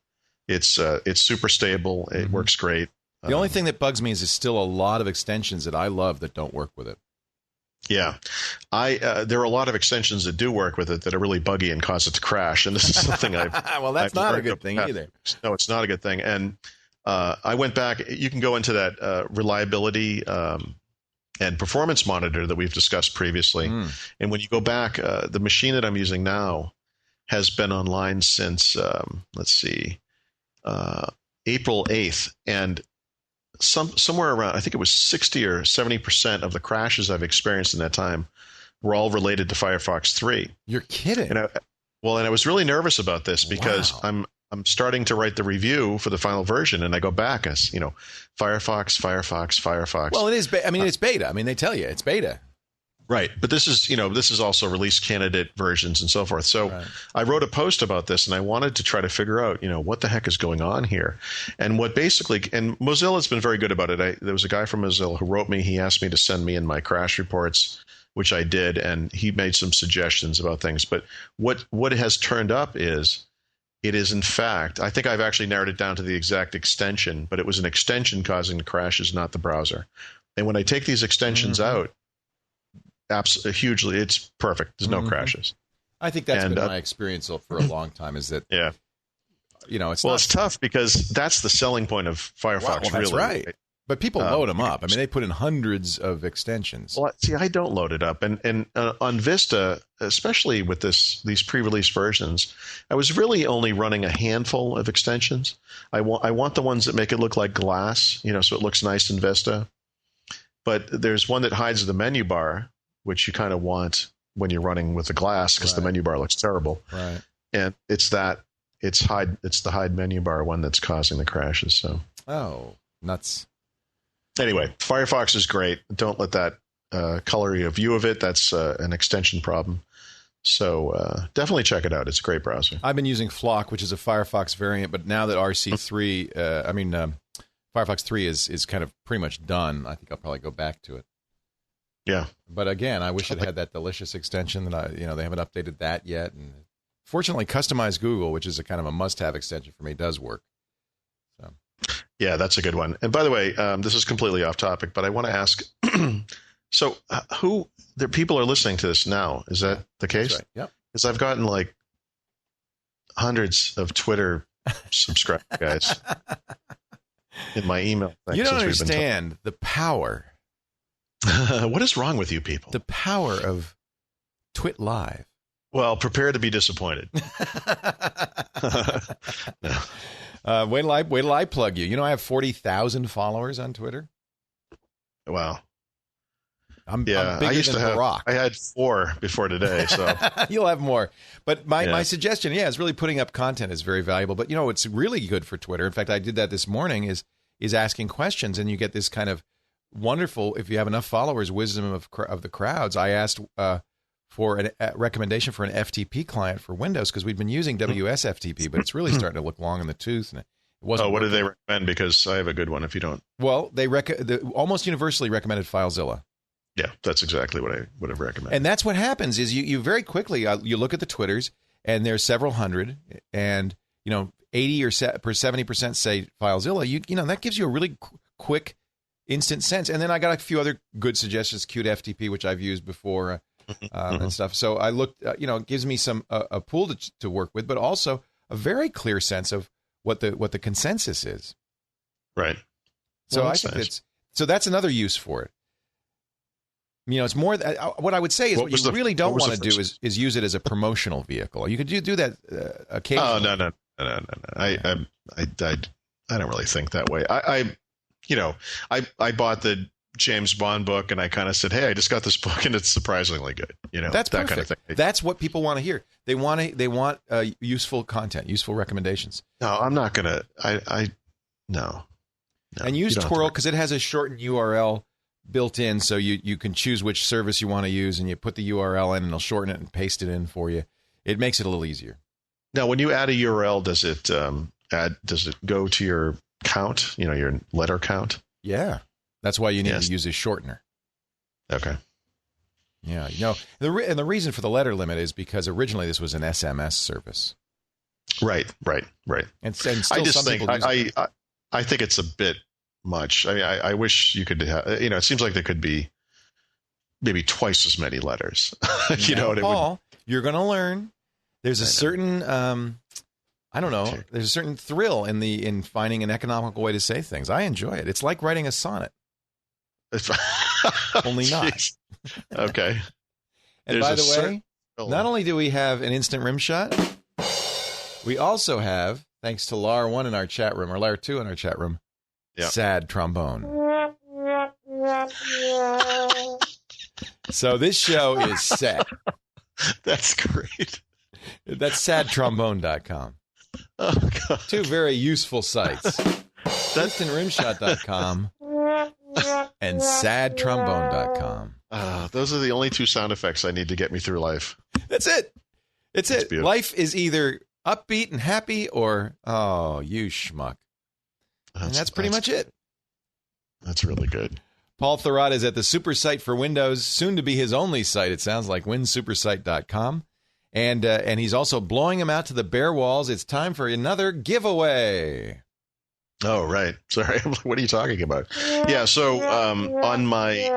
it's super stable. It works great. The only thing that bugs me is there's still a lot of extensions that I love that don't work with it. Yeah, there are a lot of extensions that do work with it that are really buggy and cause it to crash, and this is something I've well, that's not a good thing either. No, it's not a good thing, and I went back. You can go into that reliability and performance monitor that we've discussed previously. And when you go back, the machine that I'm using now has been online since, April 8th. And somewhere around, I think it was 60 or 70% of the crashes I've experienced in that time were all related to Firefox 3. You're kidding. And I was really nervous about this because I'm starting to write the review for the final version, and I go back as Firefox. Well, it is. It's beta. They tell you it's beta, right? But this is also release candidate versions and so forth. So I wrote a post about this, and I wanted to try to figure out, what the heck is going on here, and and Mozilla's been very good about it. There was a guy from Mozilla who wrote me. He asked me to send me in my crash reports, which I did, and he made some suggestions about things. But what has turned up is. It is, in fact, I think I've actually narrowed it down to the exact extension, but it was an extension causing the crashes, not the browser. And when I take these extensions out, hugely, it's perfect. There's no crashes. I think that's been my experience for a long time. Is that it's tough because that's the selling point of Firefox. That's really, right. But people load them up. They put in hundreds of extensions. Well, see, I don't load it up, and on Vista, especially with these pre-release versions, I was really only running a handful of extensions. I want the ones that make it look like glass, so it looks nice in Vista. But there's one that hides the menu bar, which you kind of want when you're running with the glass because the menu bar looks terrible. Right. And it's that. it's the hide menu bar one that's causing the crashes. So Oh, nuts. Anyway, Firefox is great. Don't let that color your view of it. That's an extension problem. So definitely check it out. It's a great browser. I've been using Flock, which is a Firefox variant, but now that RC3, Firefox 3 is kind of pretty much done, I think I'll probably go back to it. Yeah. But again, I wish it had that delicious extension that they haven't updated that yet. And fortunately, Customize Google, which is a kind of a must-have extension for me, does work. So. Yeah, that's a good one. And by the way, this is completely off topic, but I want to ask, so people are listening to this now. Is that the case? That's right. Yep. Because I've gotten like hundreds of Twitter subscribe guys in my email. You don't understand the power. What is wrong with you people? The power of Twit Live. Well, prepare to be disappointed. No. Wait till I plug you. I have 40,000 followers on Twitter. Wow. I'm bigger I used than to have. Barack. I had 4 before today, so you'll have more. But my suggestion, is really putting up content is very valuable. But what's really good for Twitter? In fact, I did that this morning. Is asking questions, and you get this kind of wonderful. If you have enough followers, wisdom of the crowds. I asked for a recommendation for an FTP client for Windows because we've been using WSFTP, but it's really starting to look long in the tooth. And it wasn't. Oh, what did they recommend? Because I have a good one. If you don't, well, they almost universally recommended FileZilla. Yeah, that's exactly what I would have recommended. And that's what happens is you very quickly you look at the Twitters and there's several hundred, and 80 or 70% say FileZilla. You that gives you a really quick, instant sense. And then I got a few other good suggestions, Qt FTP, which I've used before. And stuff. So I looked, it gives me some a pool to work with, but also a very clear sense of what the consensus is. Right. So I think that's another use for it. It's more what I would say is what you really don't want to do is use it as a promotional vehicle. You could do that occasionally. Oh no. I don't really think that way. I bought the James Bond book, and I kind of said, "Hey, I just got this book, and it's surprisingly good." That's that perfect. kind of thing. That's what people want to hear. They want useful content, useful recommendations. No, I'm not gonna. No. And use Twirl because it has a shortened URL built in, so you can choose which service you want to use, and you put the URL in, and it'll shorten it and paste it in for you. It makes it a little easier. Now, when you add a URL, does it go to your count? Your letter count? Yeah. That's why you need to use a shortener. Okay. Yeah. And the reason for the letter limit is because originally this was an SMS service. Right. And still I just some think people use it. I think it's a bit much. I mean, I wish you could have. It seems like there could be maybe twice as many letters. Paul, you're going to learn. There's a certain. I don't know. There's a certain thrill in finding an economical way to say things. I enjoy it. It's like writing a sonnet. Only not. Okay. And by the way, not only do we have an instant rim shot, we also have, thanks to LAR1 in our chat room, or LAR2 in our chat room, sad trombone. So this show is set. That's great. That's sadtrombone.com. Oh, God. 2 very useful sites. InstantRimshot.com and sadtrombone.com. Those are the only 2 sound effects I need to get me through life. That's it. It's it. Beautiful. Life is either upbeat and happy or, oh, you schmuck. And that's pretty much it. That's really good. Paul Thurrott is at the super site for Windows, soon to be his only site, it sounds like, winsupersite.com. And he's also blowing them out to the bare walls. It's time for another giveaway. Oh, right. Sorry. What are you talking about? Yeah. So on my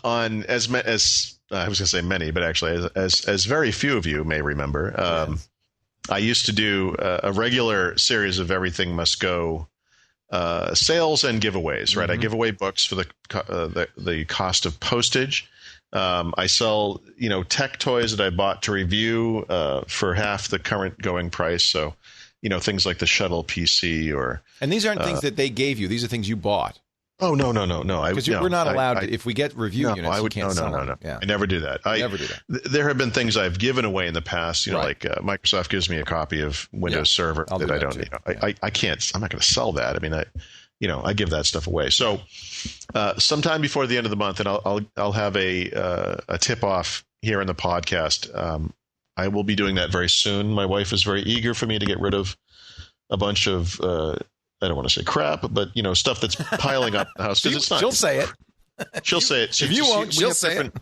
on as I was going to say many, but actually as very few of you may remember, I used to do a regular series of Everything Must Go sales and giveaways. Right. I give away books for the cost of postage. I sell, tech toys that I bought to review for half the current going price. So, things like the Shuttle PC or. And these aren't things that they gave you. These are things you bought. Oh, no. Because we're not allowed to, if we get review units, you can't sell them. No. I never do that. Never do that. There have been things I've given away in the past, like Microsoft gives me a copy of Windows Server that I don't, I can't, I'm not going to sell that. I mean, I give that stuff away. So sometime before the end of the month, and I'll have a tip off here in the podcast. I will be doing that very soon. My wife is very eager for me to get rid of a bunch of, I don't want to say crap, but stuff that's piling up in the house. She'll say it. She'll say it. If you won't, she'll say it.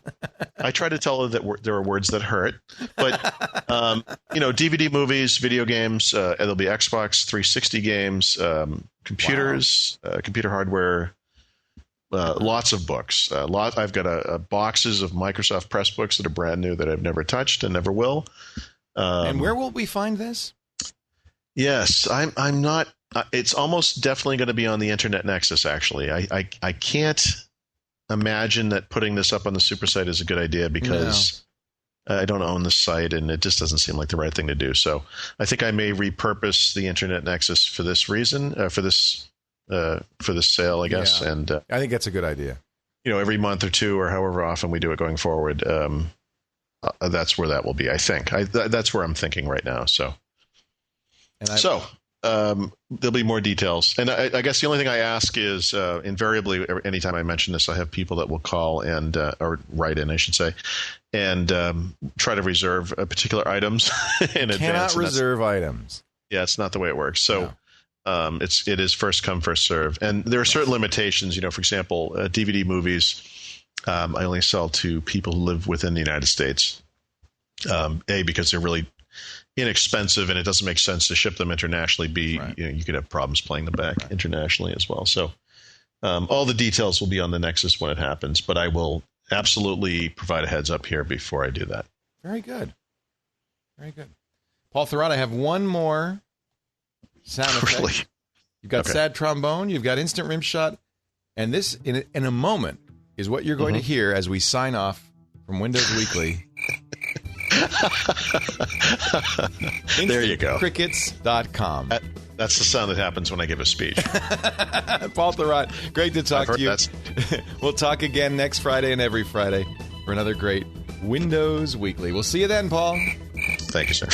I try to tell her that there are words that hurt, but DVD movies, video games. There'll be Xbox 360 games, computers, computer hardware, lots of books. I've got boxes of Microsoft Press books that are brand new that I've never touched and never will. And where will we find this? Yes, I'm not. It's almost definitely going to be on the Internet Nexus. Actually, I can't imagine that putting this up on the super site is a good idea because I don't own the site and it just doesn't seem like the right thing to do. So I think I may repurpose the Internet Nexus for this reason, for this sale, I guess. Yeah. And I think that's a good idea. Every month or two or however often we do it going forward, that's where that will be. I think that's where I'm thinking right now. So. There'll be more details. And I guess the only thing I ask is invariably, anytime I mention this, I have people that will call and or write in, I should say, and try to reserve particular items in advance. Cannot reserve items. Yeah, it's not the way it works. So it is first come, first serve. And there are certain limitations. For example, DVD movies, I only sell to people who live within the United States. Because they're really inexpensive and it doesn't make sense to ship them internationally. You could have problems playing them back internationally as well. So all the details will be on the Nexus when it happens, but I will absolutely provide a heads up here before I do that. Very good. Very good. Paul Thurrott, I have one more sound effect. Really? You've got sad trombone, you've got instant rim shot, and this in a moment is what you're going to hear as we sign off from Windows Weekly. There you go. Crickets.com. That's the sound that happens when I give a speech. Paul Thurrott, great to talk to you. We'll talk again next Friday and every Friday for another great Windows Weekly. We'll see you then, Paul. Thank you, sir.